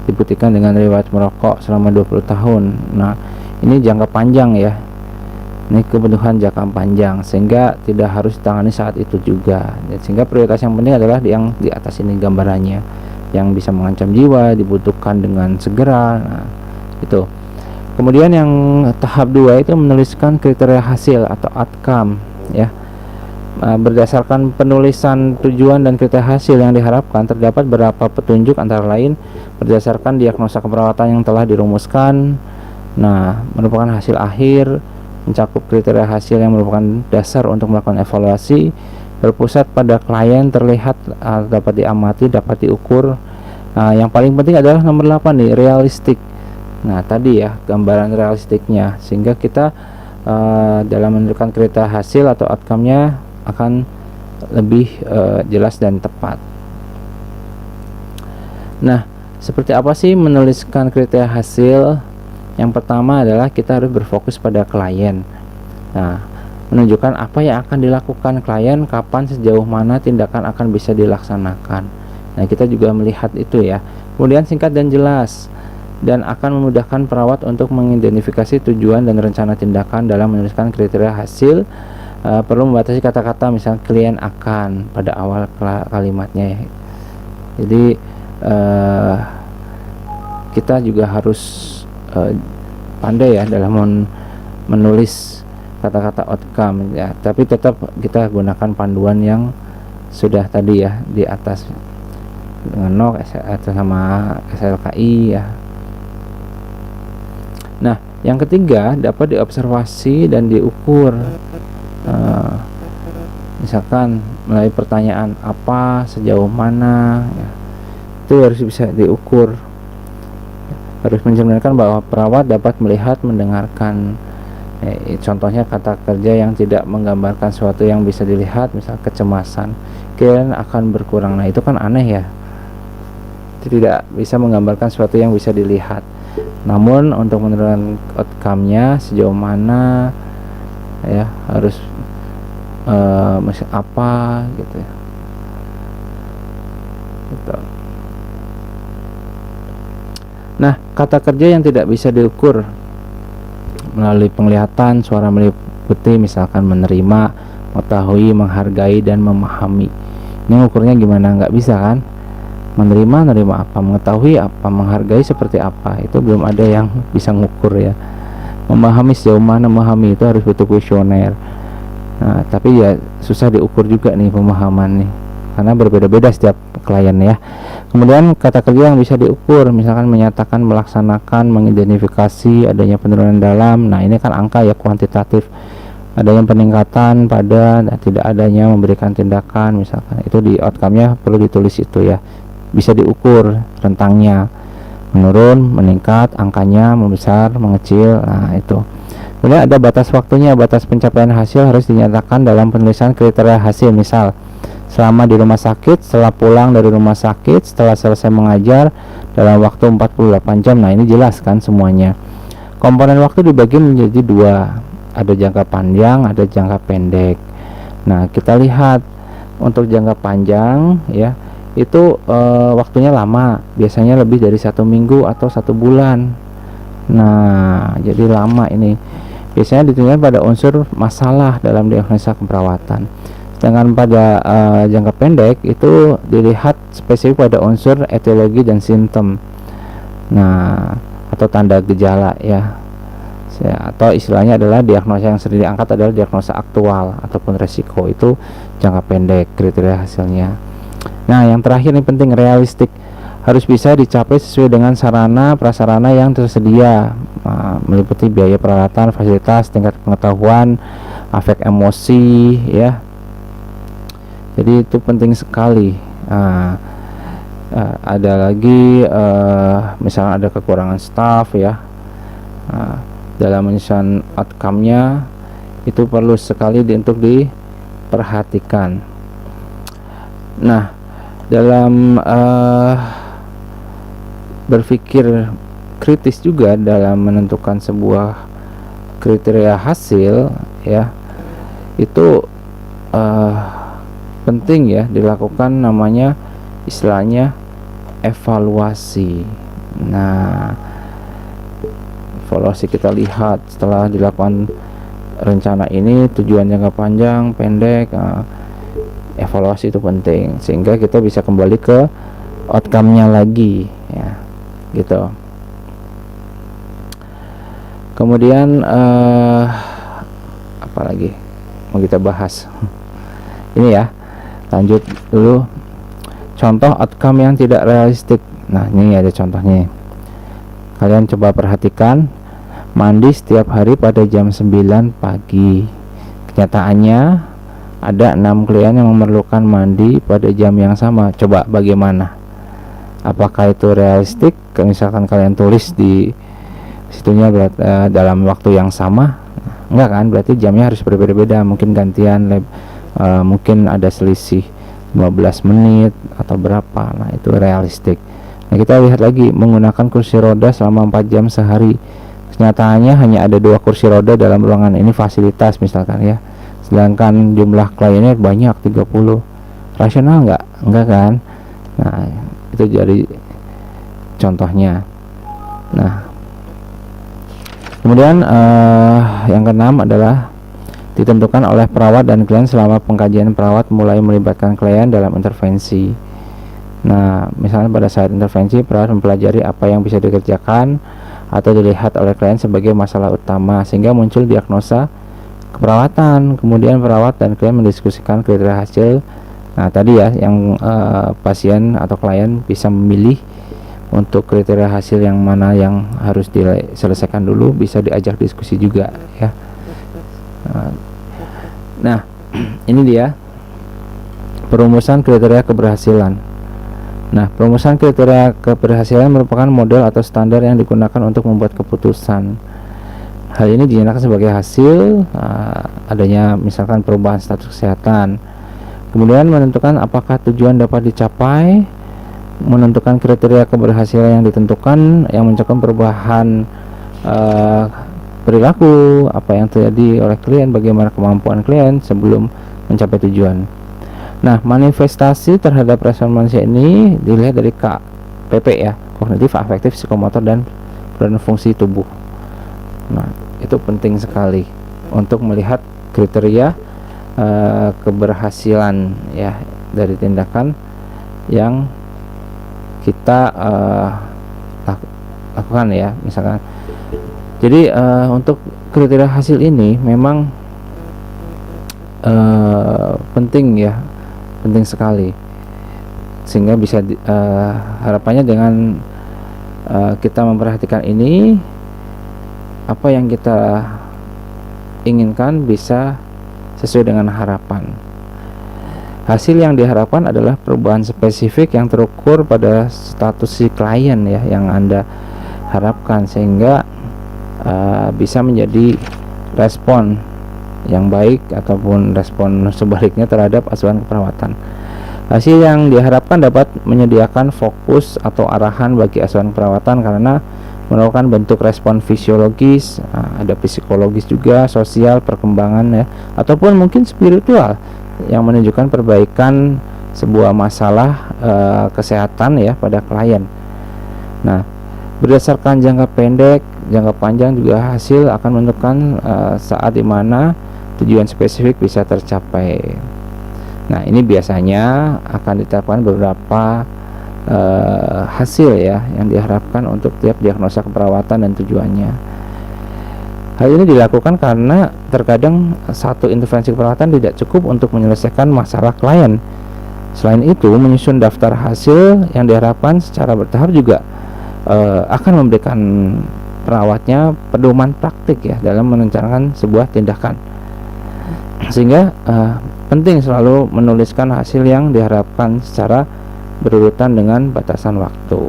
dibuktikan dengan riwayat merokok selama 20 tahun. Nah, ini jangka panjang ya, ini kebutuhan jangka panjang, sehingga tidak harus ditangani saat itu juga. Sehingga prioritas yang penting adalah yang di atas ini gambarannya, yang bisa mengancam jiwa, dibutuhkan dengan segera. Nah, itu. Kemudian yang tahap 2 itu menuliskan kriteria hasil atau outcome ya. Berdasarkan penulisan tujuan dan kriteria hasil yang diharapkan, terdapat beberapa petunjuk, antara lain berdasarkan diagnosa keperawatan yang telah dirumuskan. Nah, merupakan hasil akhir, mencakup kriteria hasil yang merupakan dasar untuk melakukan evaluasi, berpusat pada klien, terlihat, dapat diamati, dapat diukur. Yang paling penting adalah nomor 8 nih, realistik. Nah, tadi ya gambaran realistiknya, sehingga kita dalam menentukan kriteria hasil atau outcome-nya akan lebih jelas dan tepat. Nah, seperti apa sih menuliskan kriteria hasil? Yang pertama adalah kita harus berfokus pada klien. Nah, menunjukkan apa yang akan dilakukan klien, kapan, sejauh mana tindakan akan bisa dilaksanakan. Nah, kita juga melihat itu ya. Kemudian singkat dan jelas, dan akan memudahkan perawat untuk mengidentifikasi tujuan dan rencana tindakan dalam menuliskan kriteria hasil. Perlu membatasi kata-kata, misalnya klien akan pada awal kalimatnya ya. Jadi kita juga harus pandai ya dalam menulis kata-kata outcome ya, tapi tetap kita gunakan panduan yang sudah tadi ya di atas dengan NOC atau sama SLKI ya. Nah, yang ketiga dapat diobservasi dan diukur. Misalkan melalui pertanyaan apa, sejauh mana ya, itu harus bisa diukur. Harus mencerminkan bahwa perawat dapat melihat, mendengarkan. Contohnya kata kerja yang tidak menggambarkan sesuatu yang bisa dilihat, misal kecemasan, kirain akan berkurang. Nah, itu kan aneh ya, itu tidak bisa menggambarkan sesuatu yang bisa dilihat. Namun untuk menentukan outcome-nya sejauh mana ya, harus apa gitu ya gitu. Nah, kata kerja yang tidak bisa diukur melalui penglihatan, suara meliputi, misalkan menerima, mengetahui, menghargai, dan memahami. Ini ukurnya gimana? Nggak bisa kan? Menerima apa, mengetahui apa, menghargai seperti apa, itu belum ada yang bisa ngukur ya. Memahami sejauh mana, memahami itu harus butuh kuesioner. Nah, tapi ya susah diukur juga nih pemahaman nih, karena berbeda-beda setiap klien ya. Kemudian kata kerja yang bisa diukur, misalkan menyatakan, melaksanakan, mengidentifikasi adanya penurunan dalam. Nah, ini kan angka ya, kuantitatif. Adanya peningkatan pada dan tidak adanya memberikan tindakan, misalkan itu di outcome-nya perlu ditulis itu ya. Bisa diukur rentangnya, menurun, meningkat, angkanya membesar, mengecil. Nah, itu. Kemudian ada batas waktunya. Batas pencapaian hasil harus dinyatakan dalam penulisan kriteria hasil, misal selama di rumah sakit, setelah pulang dari rumah sakit, setelah selesai mengajar, dalam waktu 48 jam. Nah, ini jelas kan semuanya. Komponen waktu dibagi menjadi dua, ada jangka panjang, ada jangka pendek. Nah, kita lihat untuk jangka panjang ya, itu waktunya lama, biasanya lebih dari 1 minggu atau 1 bulan. Nah, jadi lama ini biasanya ditentukan pada unsur masalah dalam diagnosa keperawatan. Sedangkan pada jangka pendek itu dilihat spesifik pada unsur etiologi dan simptom, nah atau tanda gejala ya, atau istilahnya adalah diagnosa yang sering diangkat adalah diagnosa aktual ataupun resiko. Itu jangka pendek kriteria hasilnya. Nah, yang terakhir ini penting, realistik, harus bisa dicapai sesuai dengan sarana prasarana yang tersedia, meliputi biaya peralatan, fasilitas, tingkat pengetahuan, afek emosi ya. Jadi itu penting sekali. Ada lagi misalnya ada kekurangan staff ya, dalam menyusun outcome-nya itu perlu sekali untuk diperhatikan. Nah, dalam berpikir kritis juga dalam menentukan sebuah kriteria hasil ya, itu penting ya dilakukan namanya istilahnya evaluasi. Nah, evaluasi kita lihat setelah dilakukan rencana ini, tujuan jangka panjang, pendek, evaluasi itu penting sehingga kita bisa kembali ke outcome-nya lagi ya, gitu. Kemudian apa lagi mau kita bahas? Ini ya, lanjut dulu. Contoh outcome yang tidak realistik. Nah, ini ada contohnya. Kalian coba perhatikan, mandi setiap hari pada jam 9 pagi. Kenyataannya ada 6 klien yang memerlukan mandi pada jam yang sama. Coba bagaimana? Apakah itu realistik? Misalkan kalian tulis di situnya dalam waktu yang sama, enggak kan? Berarti jamnya harus berbeda-beda, mungkin gantian mungkin ada selisih 15 menit atau berapa. Nah, itu realistik. Nah, kita lihat lagi, menggunakan kursi roda selama 4 jam sehari. Kenyataannya hanya ada 2 kursi roda dalam ruangan ini, fasilitas misalkan ya, sedangkan jumlah kliennya banyak 30. Rasional enggak kan? Nah, itu jadi contohnya. Nah, kemudian yang keenam adalah ditentukan oleh perawat dan klien selama pengkajian. Perawat mulai melibatkan klien dalam intervensi. Nah, misalnya pada saat intervensi, perawat mempelajari apa yang bisa dikerjakan atau dilihat oleh klien sebagai masalah utama, sehingga muncul diagnosa keperawatan. Kemudian perawat dan klien mendiskusikan kriteria hasil. Nah, tadi ya, yang pasien atau klien bisa memilih untuk kriteria hasil yang mana yang harus diselesaikan dulu, bisa diajak diskusi juga ya. Nah, ini dia perumusan kriteria keberhasilan. Nah, perumusan kriteria keberhasilan merupakan model atau standar yang digunakan untuk membuat keputusan. Hal ini dinyatakan sebagai hasil adanya misalkan perubahan status kesehatan. Kemudian menentukan apakah tujuan dapat dicapai, menentukan kriteria keberhasilan yang ditentukan yang mencakup perubahan perilaku, apa yang terjadi oleh klien, bagaimana kemampuan klien sebelum mencapai tujuan. Nah, manifestasi terhadap respon manusia ini dilihat dari KPP ya, kognitif, afektif, psikomotor, dan fungsi tubuh. Nah, itu penting sekali untuk melihat kriteria keberhasilan ya dari tindakan yang kita lakukan ya, misalkan. Jadi untuk kriteria hasil ini memang penting ya, penting sekali, sehingga bisa harapannya dengan kita memperhatikan ini, apa yang kita inginkan bisa sesuai dengan harapan. Hasil yang diharapkan adalah perubahan spesifik yang terukur pada status si klien ya, yang Anda harapkan, sehingga bisa menjadi respon yang baik ataupun respon sebaliknya terhadap asuhan keperawatan. Hasil yang diharapkan dapat menyediakan fokus atau arahan bagi asuhan keperawatan karena merupakan bentuk respon fisiologis, ada psikologis juga, sosial, perkembangan ya, ataupun mungkin spiritual yang menunjukkan perbaikan sebuah masalah kesehatan ya pada klien. Nah, berdasarkan jangka pendek, jangka panjang juga hasil akan menentukan saat dimana tujuan spesifik bisa tercapai. Nah, ini biasanya akan diterapkan beberapa hasil ya yang diharapkan untuk tiap diagnosa keperawatan dan tujuannya. Hal ini dilakukan karena terkadang satu intervensi keperawatan tidak cukup untuk menyelesaikan masalah klien. Selain itu, menyusun daftar hasil yang diharapkan secara bertahap juga akan memberikan perawatnya pedoman praktik ya dalam merencanakan sebuah tindakan. Sehingga penting selalu menuliskan hasil yang diharapkan secara berurutan dengan batasan waktu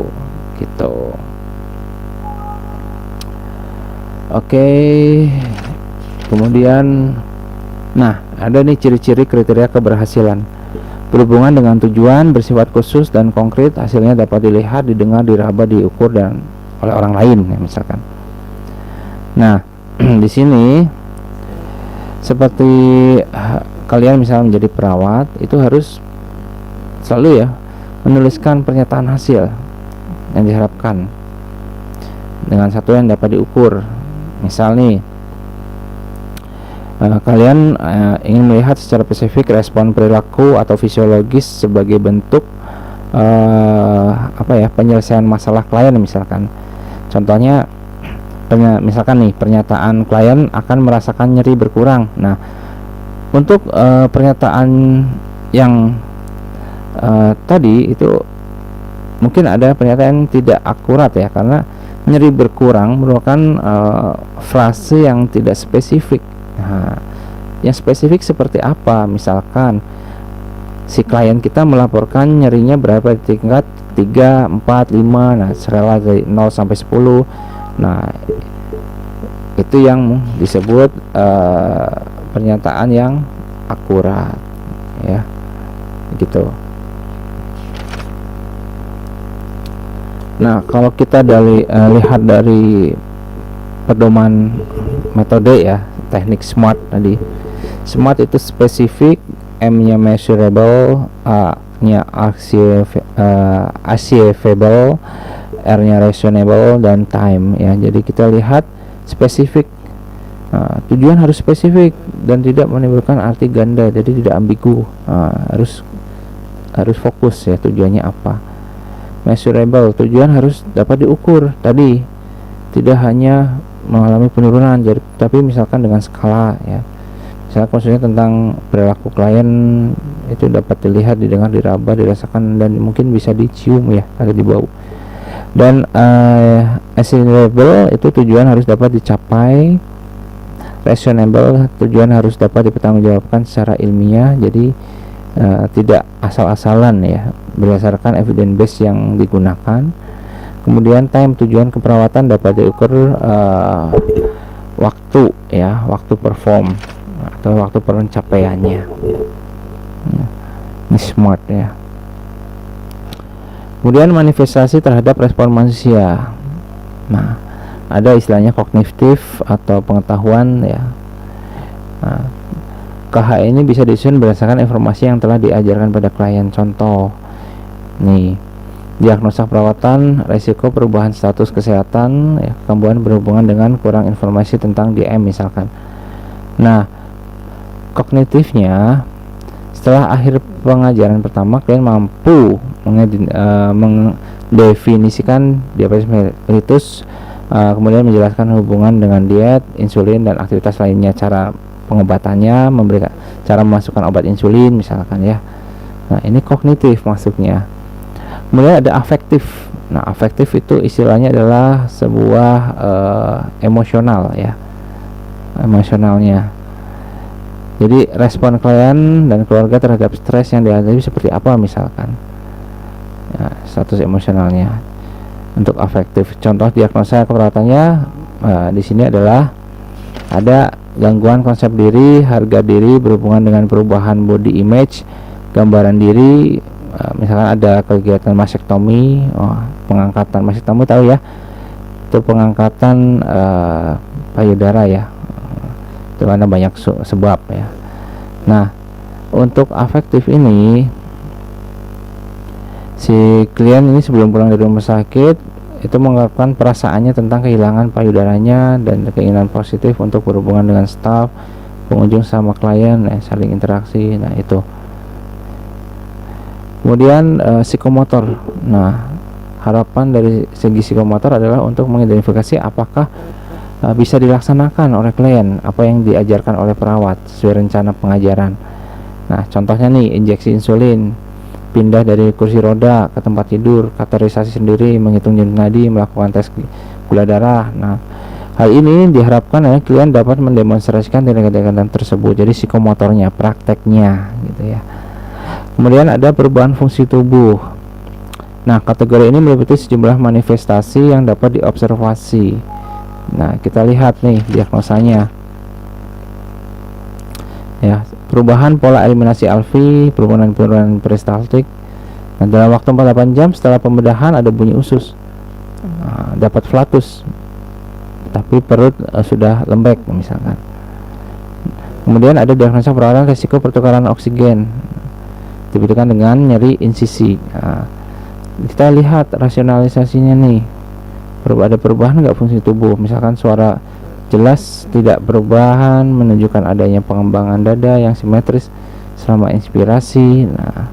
gitu. Oke, kemudian nah ada nih ciri-ciri kriteria keberhasilan. Berhubungan dengan tujuan, bersifat khusus dan konkret, hasilnya dapat dilihat, didengar, diraba, diukur dan oleh orang lain ya, misalkan. Nah, di sini seperti kalian misalnya menjadi perawat, itu harus selalu ya menuliskan pernyataan hasil yang diharapkan dengan satu yang dapat diukur. Misal nih, kalian ingin melihat secara spesifik respon perilaku atau fisiologis sebagai bentuk penyelesaian masalah klien misalkan. Contohnya misalkan nih, pernyataan klien akan merasakan nyeri berkurang. Nah, untuk pernyataan yang tadi itu mungkin ada pernyataan tidak akurat ya, karena nyeri berkurang merupakan frase yang tidak spesifik. Nah, yang spesifik seperti apa? Misalkan si klien kita melaporkan nyerinya berapa di tingkat 3, 4, 5, nah skala dari 0 sampai 10. Nah, itu yang disebut pernyataan yang akurat ya, gitu. Nah, kalau kita lihat dari pedoman metode ya, teknik SMART tadi. SMART itu spesifik, M-nya measurable, A-nya achievable, R-nya reasonable, dan time ya. Jadi kita lihat spesifik. Tujuan harus spesifik dan tidak menimbulkan arti ganda, jadi tidak ambigu. Harus harus fokus ya, tujuannya apa. Measurable, tujuan harus dapat diukur tadi, tidak hanya mengalami penurunan jadi, tapi misalkan dengan skala ya, misalnya khususnya tentang perilaku klien itu dapat dilihat, didengar, diraba, dirasakan, dan mungkin bisa dicium ya atau dibau. Dan achievable itu tujuan harus dapat dicapai. Reasonable, tujuan harus dapat dipertanggungjawabkan secara ilmiah, jadi tidak asal-asalan ya, berdasarkan evidence base yang digunakan. Kemudian time, tujuan keperawatan dapat diukur waktu ya, waktu perform atau waktu pencapaiannya. Ini smart ya. Kemudian manifestasi terhadap respon manusia. Nah, ada istilahnya kognitif atau pengetahuan ya. Nah, KH ini bisa disusun berdasarkan informasi yang telah diajarkan pada klien. Contoh nih, diagnosa perawatan, resiko perubahan status kesehatan ya, kekambuhan berhubungan dengan kurang informasi tentang DM misalkan. Nah, kognitifnya, setelah akhir pengajaran pertama klien mampu mendefinisikan diabetes mellitus, kemudian menjelaskan hubungan dengan diet, insulin, dan aktivitas lainnya, cara pengobatannya, memberikan cara memasukkan obat insulin misalkan ya. Nah, ini kognitif masuknya. Kemudian ada afektif. Nah, afektif itu istilahnya adalah sebuah emosional ya, emosionalnya. Jadi respon klien dan keluarga terhadap stres yang dihadapi seperti apa misalkan ya, status emosionalnya. Untuk afektif, contoh diagnosa keperawatannya di sini adalah ada gangguan konsep diri, harga diri berhubungan dengan perubahan body image, gambaran diri, misalkan ada kegiatan masektomi, pengangkatan masektomi tahu ya, itu pengangkatan payudara ya, itu karena banyak sebab ya. Nah, untuk afektif ini, si klien ini sebelum pulang dari rumah sakit itu mengungkapkan perasaannya tentang kehilangan payudaranya dan keinginan positif untuk berhubungan dengan staf, pengunjung sama klien, saling interaksi. Nah, itu. Kemudian psikomotor. Nah, harapan dari segi psikomotor adalah untuk mengidentifikasi apakah bisa dilaksanakan oleh klien apa yang diajarkan oleh perawat sesuai rencana pengajaran. Nah, contohnya nih, injeksi insulin, pindah dari kursi roda ke tempat tidur, kateterisasi sendiri, menghitung jantung nadi, melakukan tes gula darah. Nah, hal ini diharapkan ya klien dapat mendemonstrasikan tindakan tersebut. Jadi psikomotornya, prakteknya gitu ya. Kemudian ada perubahan fungsi tubuh. Nah, kategori ini meliputi sejumlah manifestasi yang dapat diobservasi. Nah, kita lihat nih diagnosanya. Ya, perubahan pola eliminasi alfi, penurunan peristaltik. Nah, dalam waktu 48 jam setelah pembedahan ada bunyi usus, dapat flatus, tapi perut sudah lembek misalkan. Kemudian ada diagnosa perawatan risiko pertukaran oksigen, dibutuhkan dengan nyeri insisi. Nah, kita lihat rasionalisasinya nih, ada perubahan nggak fungsi tubuh, misalkan suara jelas tidak perubahan, menunjukkan adanya pengembangan dada yang simetris selama inspirasi. Nah,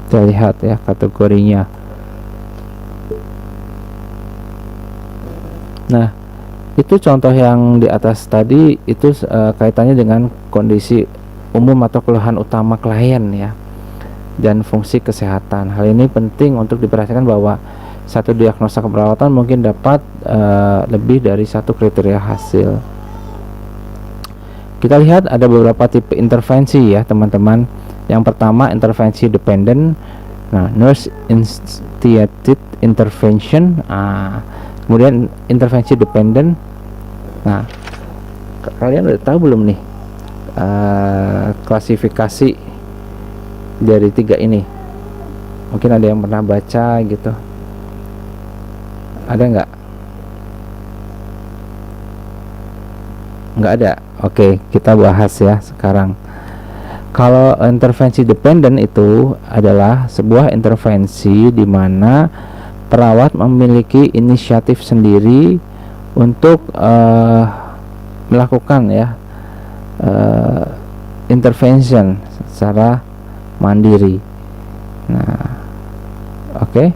kita lihat ya kategorinya. Nah, itu contoh yang di atas tadi itu kaitannya dengan kondisi umum atau keluhan utama klien ya, dan fungsi kesehatan. Hal ini penting untuk diperhatikan bahwa satu diagnosa keperawatan mungkin dapat lebih dari satu kriteria hasil. Kita lihat ada beberapa tipe intervensi ya teman-teman. Yang pertama, intervensi dependent. Nah, nurse initiated intervention. Kemudian intervensi dependent. Nah, kalian udah tahu belum nih klasifikasi dari tiga ini? Mungkin ada yang pernah baca gitu. Ada nggak? Nggak ada. Oke, kita bahas ya sekarang. Kalau intervensi dependent itu adalah sebuah intervensi di mana perawat memiliki inisiatif sendiri untuk melakukan ya intervention secara mandiri. Nah, oke.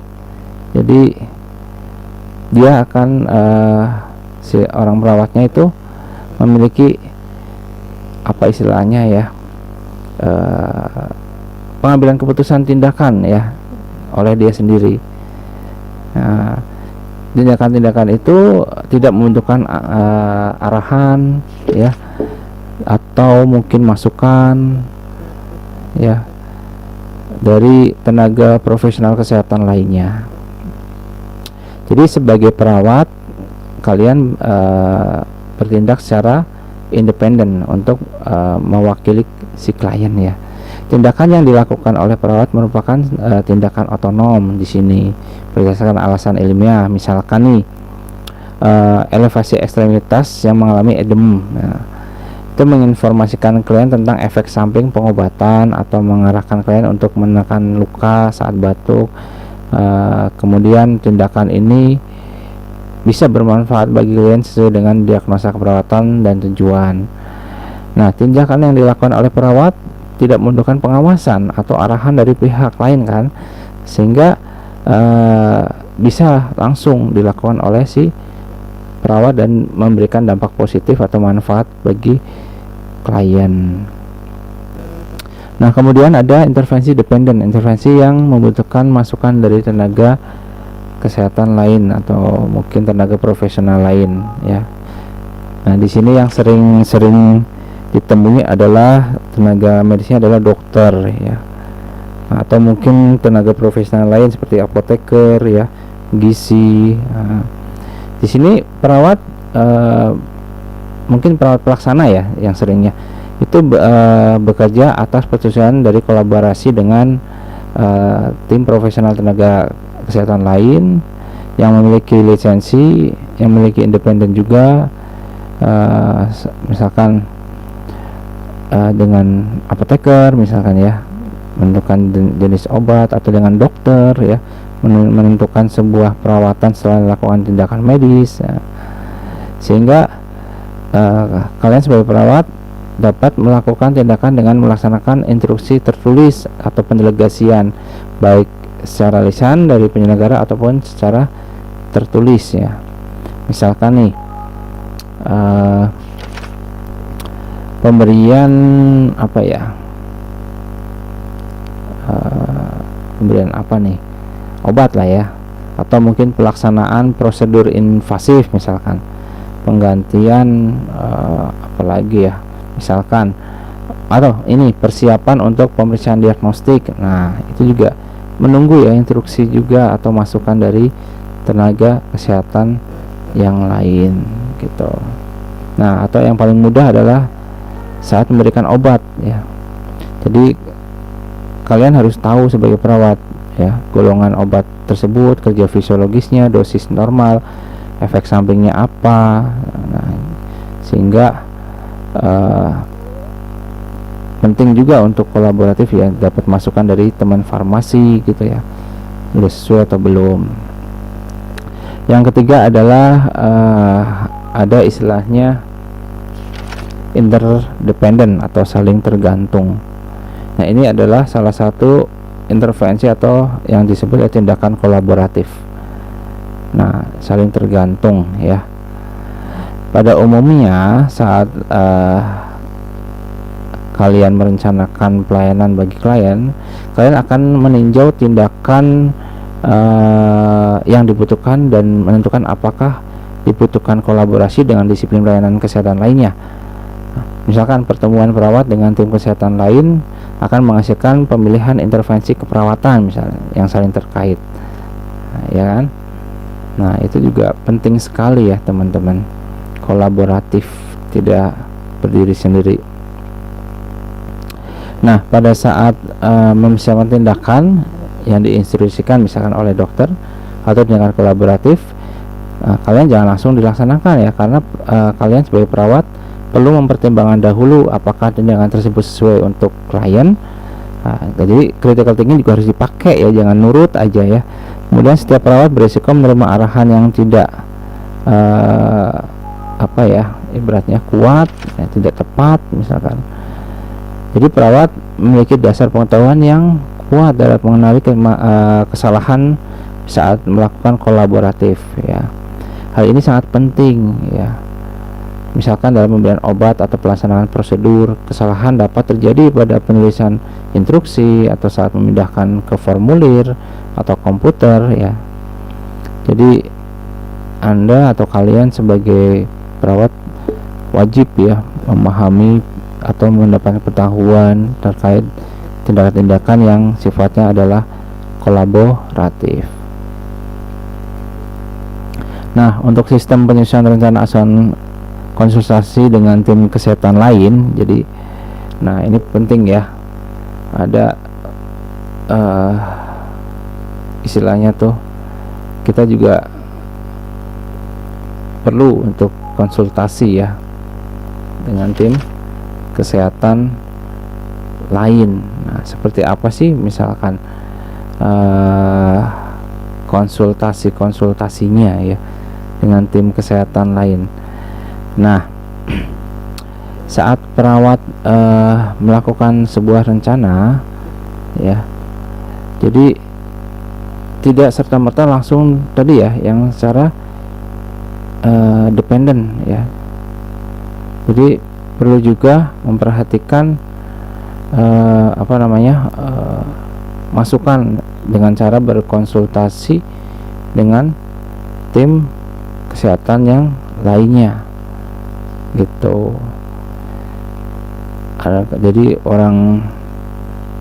Jadi dia akan si orang perawatnya itu memiliki apa istilahnya ya, pengambilan keputusan tindakan ya oleh dia sendiri. Nah, tindakan-tindakan itu tidak membutuhkan arahan ya, atau mungkin masukan ya dari tenaga profesional kesehatan lainnya. Jadi sebagai perawat kalian bertindak secara independen untuk mewakili si klien ya. Tindakan yang dilakukan oleh perawat merupakan tindakan otonom di sini berdasarkan alasan ilmiah. Misalkan nih elevasi ekstremitas yang mengalami edem, nah, itu menginformasikan klien tentang efek samping pengobatan atau mengarahkan klien untuk menekan luka saat batuk. Kemudian tindakan ini bisa bermanfaat bagi klien sesuai dengan diagnosa keperawatan dan tujuan. Nah, tindakan yang dilakukan oleh perawat tidak membutuhkan pengawasan atau arahan dari pihak lain kan, sehingga bisa langsung dilakukan oleh si perawat dan memberikan dampak positif atau manfaat bagi klien. Nah, kemudian ada intervensi dependen, intervensi yang membutuhkan masukan dari tenaga kesehatan lain atau mungkin tenaga profesional lain ya. Nah, di sini yang sering ditemui adalah tenaga medisnya adalah dokter ya, atau mungkin tenaga profesional lain seperti apoteker ya, gizi. Nah, di sini perawat mungkin perawat pelaksana ya yang seringnya itu bekerja atas persetujuan dari kolaborasi dengan tim profesional tenaga kesehatan lain yang memiliki lisensi, yang memiliki independen juga, misalkan dengan apoteker misalkan ya, menentukan jenis obat, atau dengan dokter ya, menentukan sebuah perawatan setelah melakukan tindakan medis ya. Sehingga kalian sebagai perawat dapat melakukan tindakan dengan melaksanakan instruksi tertulis atau pendelegasian, baik secara lisan dari penyelenggara ataupun secara tertulis ya. Misalkan nih pemberian apa ya, pemberian apa nih, obat lah ya, atau mungkin pelaksanaan prosedur invasif misalkan, penggantian apalagi ya, misalkan, atau ini persiapan untuk pemeriksaan diagnostik. Nah, itu juga menunggu ya instruksi juga atau masukan dari tenaga kesehatan yang lain gitu. Nah, atau yang paling mudah adalah saat memberikan obat ya. Jadi kalian harus tahu sebagai perawat ya, golongan obat tersebut, kerja fisiologisnya, dosis normal, efek sampingnya apa. Nah, sehingga penting juga untuk kolaboratif ya, dapat masukan dari teman farmasi gitu ya, udah sesuai atau belum. Yang ketiga adalah ada istilahnya interdependen atau saling tergantung. Nah, ini adalah salah satu intervensi atau yang disebut tindakan kolaboratif. Nah, saling tergantung ya. Pada umumnya saat kalian merencanakan pelayanan bagi klien, kalian akan meninjau tindakan yang dibutuhkan dan menentukan apakah dibutuhkan kolaborasi dengan disiplin pelayanan kesehatan lainnya. Misalkan pertemuan perawat dengan tim kesehatan lain akan menghasilkan pemilihan intervensi keperawatan misalnya yang saling terkait, nah, ya kan. Nah, itu juga penting sekali ya teman-teman, kolaboratif, tidak berdiri sendiri. Nah, pada saat mempersiapkan tindakan yang diinstruksikan misalkan oleh dokter atau tindakan kolaboratif, kalian jangan langsung dilaksanakan ya, karena kalian sebagai perawat perlu mempertimbangkan dahulu apakah tindakan tersebut sesuai untuk klien. Jadi critical thinking juga harus dipakai ya, jangan nurut aja ya. Kemudian setiap perawat berisiko menerima arahan yang tidak apa ya, ibaratnya kuat ya, tidak tepat misalkan. Jadi perawat memiliki dasar pengetahuan yang kuat dalam mengenali kesalahan saat melakukan kolaboratif ya. Hal ini sangat penting ya. Misalkan dalam pemberian obat atau pelaksanaan prosedur, kesalahan dapat terjadi pada penulisan instruksi atau saat memindahkan ke formulir atau komputer ya. Jadi Anda atau kalian sebagai perawat wajib ya memahami atau mendapatkan pengetahuan terkait tindakan-tindakan yang sifatnya adalah kolaboratif. Nah, untuk sistem penyusunan rencana asuhan konsultasi dengan tim kesehatan lain, jadi nah ini penting ya, ada istilahnya tuh kita juga perlu untuk konsultasi ya dengan tim kesehatan lain. Nah, seperti apa sih misalkan konsultasinya ya dengan tim kesehatan lain. Nah, saat perawat melakukan sebuah rencana ya, jadi tidak serta-merta langsung tadi ya yang secara dependen ya. Jadi perlu juga memperhatikan masukan dengan cara berkonsultasi dengan tim kesehatan yang lainnya gitu. Jadi orang,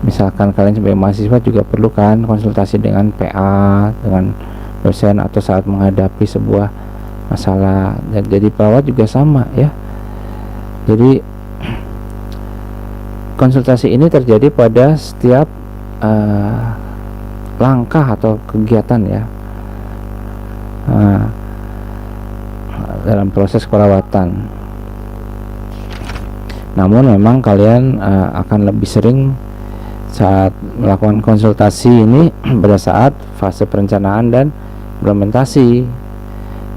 misalkan kalian sebagai mahasiswa juga perlu kan konsultasi dengan PA, dengan dosen atau saat menghadapi sebuah masalah. Dan jadi perawat juga sama ya. Jadi konsultasi ini terjadi pada setiap langkah atau kegiatan ya dalam proses perawatan. Namun memang kalian akan lebih sering saat melakukan konsultasi ini pada saat fase perencanaan dan implementasi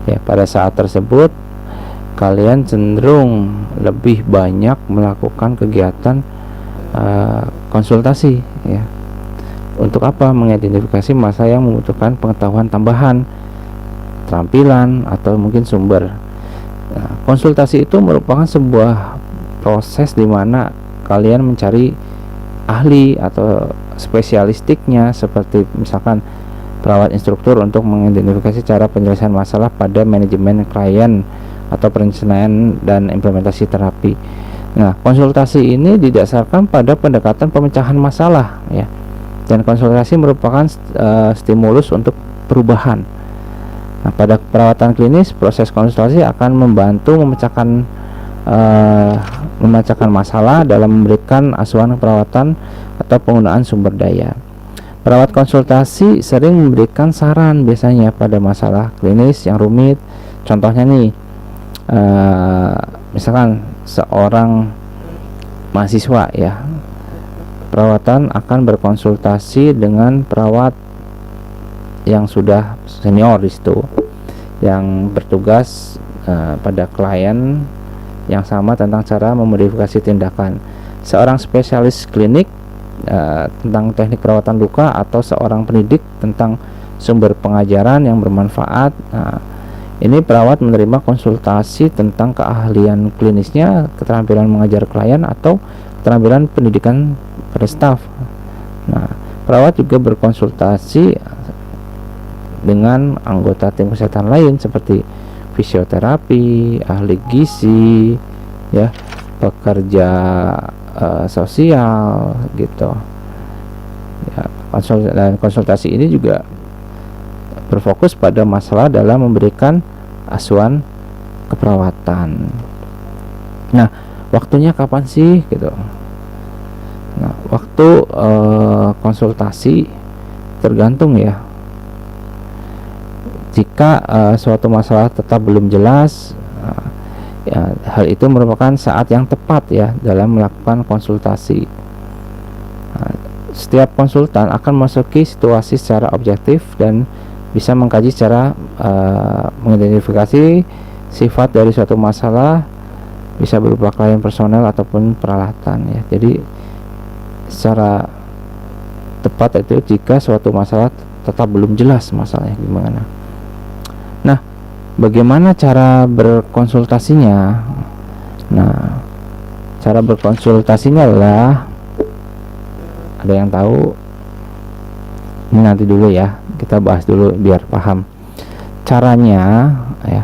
ya. Pada saat tersebut kalian cenderung lebih banyak melakukan kegiatan konsultasi ya. Untuk apa? Mengidentifikasi masa yang membutuhkan pengetahuan tambahan, keterampilan, atau mungkin sumber. Nah, konsultasi itu merupakan sebuah proses di mana kalian mencari ahli atau spesialistiknya, seperti misalkan perawat instruktur untuk mengidentifikasi cara penyelesaian masalah pada manajemen klien atau perencanaan dan implementasi terapi. Nah, konsultasi ini didasarkan pada pendekatan pemecahan masalah ya. Dan konsultasi merupakan stimulus untuk perubahan. Nah, pada perawatan klinis, proses konsultasi akan membantu memecahkan masalah dalam memberikan asuhan perawatan atau penggunaan sumber daya. Perawat konsultasi sering memberikan saran biasanya pada masalah klinis yang rumit. Contohnya nih, misalkan seorang mahasiswa ya, perawatan akan berkonsultasi dengan perawat yang sudah senior di situ, yang bertugas pada klien yang sama tentang cara memodifikasi tindakan. Seorang spesialis klinik tentang teknik perawatan luka, atau seorang pendidik tentang sumber pengajaran yang bermanfaat. Nah, ini perawat menerima konsultasi tentang keahlian klinisnya, keterampilan mengajar klien, atau keterampilan pendidikan pada staf. Nah, perawat juga berkonsultasi dengan anggota tim kesehatan lain seperti fisioterapi, ahli gizi, ya, pekerja sosial, gitu. Ya, konsultasi ini juga berfokus pada masalah dalam memberikan asuhan keperawatan. Nah, waktunya kapan sih, gitu? Nah, waktu konsultasi tergantung ya. Jika suatu masalah tetap belum jelas, ya, hal itu merupakan saat yang tepat ya dalam melakukan konsultasi. Setiap konsultan akan memasuki situasi secara objektif dan bisa mengkaji secara mengidentifikasi sifat dari suatu masalah, bisa berupa klien, personel, ataupun peralatan ya. Jadi secara tepat itu jika suatu masalah tetap belum jelas masalahnya gimana. Nah, bagaimana cara berkonsultasinya? Nah, cara berkonsultasinya adalah, ada yang tahu? Ini nanti dulu ya, kita bahas dulu biar paham caranya ya,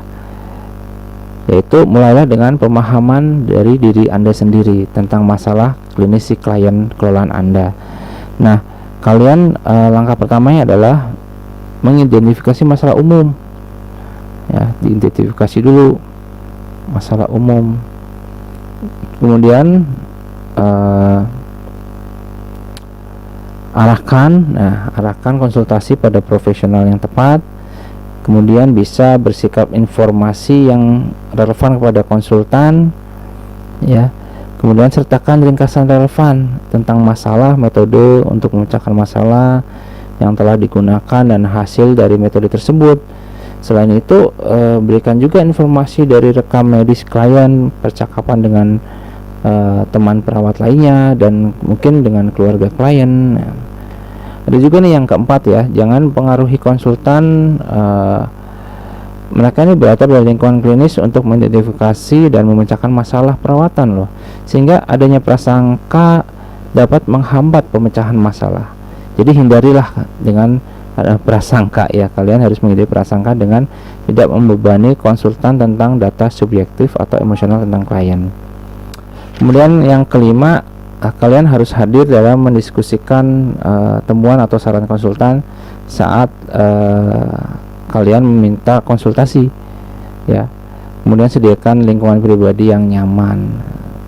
yaitu mulailah dengan pemahaman dari diri Anda sendiri tentang masalah klinis si klien kelolaan Anda. Nah, kalian langkah pertamanya adalah mengidentifikasi masalah umum ya, diidentifikasi dulu masalah umum, kemudian arahkan konsultasi pada profesional yang tepat, kemudian bisa bersikap informasi yang relevan kepada konsultan ya, kemudian sertakan ringkasan relevan tentang masalah, metode untuk memecahkan masalah yang telah digunakan dan hasil dari metode tersebut. Selain itu, berikan juga informasi dari rekam medis klien, percakapan dengan teman perawat lainnya, dan mungkin dengan keluarga klien. Ada juga nih yang keempat ya, jangan pengaruhi konsultan. Mereka ini berasal dari lingkungan klinis untuk mengidentifikasi dan memecahkan masalah perawatan loh, sehingga adanya prasangka dapat menghambat pemecahan masalah. Jadi hindarilah dengan prasangka ya, kalian harus menghindari prasangka dengan tidak membebani konsultan tentang data subjektif atau emosional tentang klien. Kemudian yang kelima, kalian harus hadir dalam mendiskusikan temuan atau saran konsultan saat kalian meminta konsultasi ya. Kemudian sediakan lingkungan pribadi yang nyaman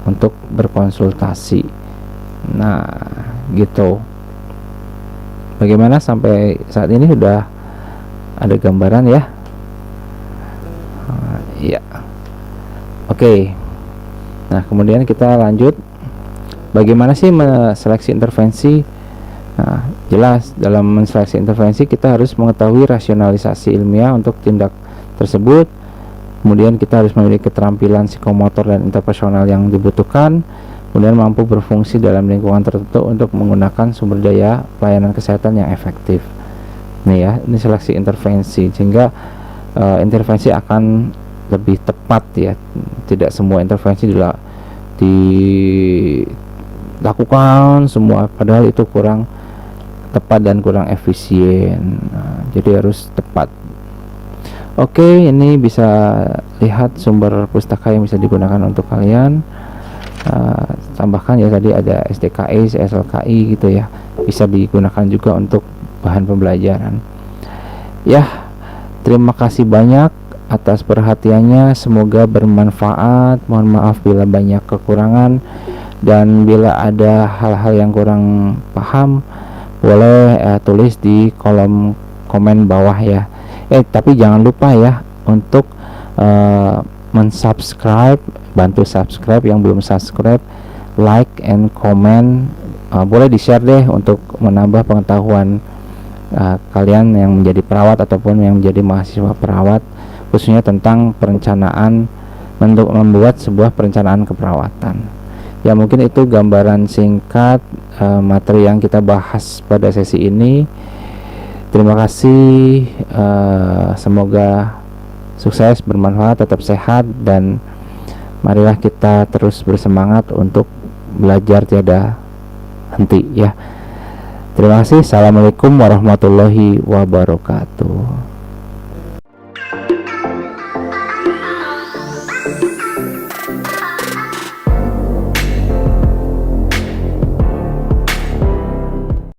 untuk berkonsultasi. Nah, gitu. Bagaimana sampai saat ini sudah ada gambaran ya? Iya. Oke. Nah, kemudian kita lanjut. Bagaimana sih seleksi intervensi? Nah, jelas dalam menseleksi intervensi kita harus mengetahui rasionalisasi ilmiah untuk tindak tersebut. Kemudian kita harus memiliki keterampilan psikomotor dan interpersonal yang dibutuhkan. Kemudian mampu berfungsi dalam lingkungan tertentu untuk menggunakan sumber daya pelayanan kesehatan yang efektif. Nih ya, ini seleksi intervensi, sehingga intervensi akan lebih tepat ya. Tidak semua intervensi dilakukan semua, padahal itu kurang tepat dan kurang efisien. Jadi harus tepat. Oke, ini bisa lihat sumber pustaka yang bisa digunakan untuk kalian. Tambahkan ya, tadi ada SDKI, SLKI gitu ya, bisa digunakan juga untuk bahan pembelajaran ya. Terima kasih banyak atas perhatiannya, semoga bermanfaat. Mohon maaf bila banyak kekurangan, dan bila ada hal-hal yang kurang paham boleh tulis di kolom komen bawah ya. Tapi jangan lupa ya untuk mensubscribe, bantu subscribe yang belum subscribe, like and comment. Boleh di share deh untuk menambah pengetahuan kalian yang menjadi perawat ataupun yang menjadi mahasiswa perawat, khususnya tentang perencanaan, untuk membuat sebuah perencanaan keperawatan ya. Mungkin itu gambaran singkat materi yang kita bahas pada sesi ini. Terima kasih, semoga sukses, bermanfaat, tetap sehat, dan marilah kita terus bersemangat untuk belajar tiada henti ya. Terima kasih. Assalamualaikum warahmatullahi wabarakatuh.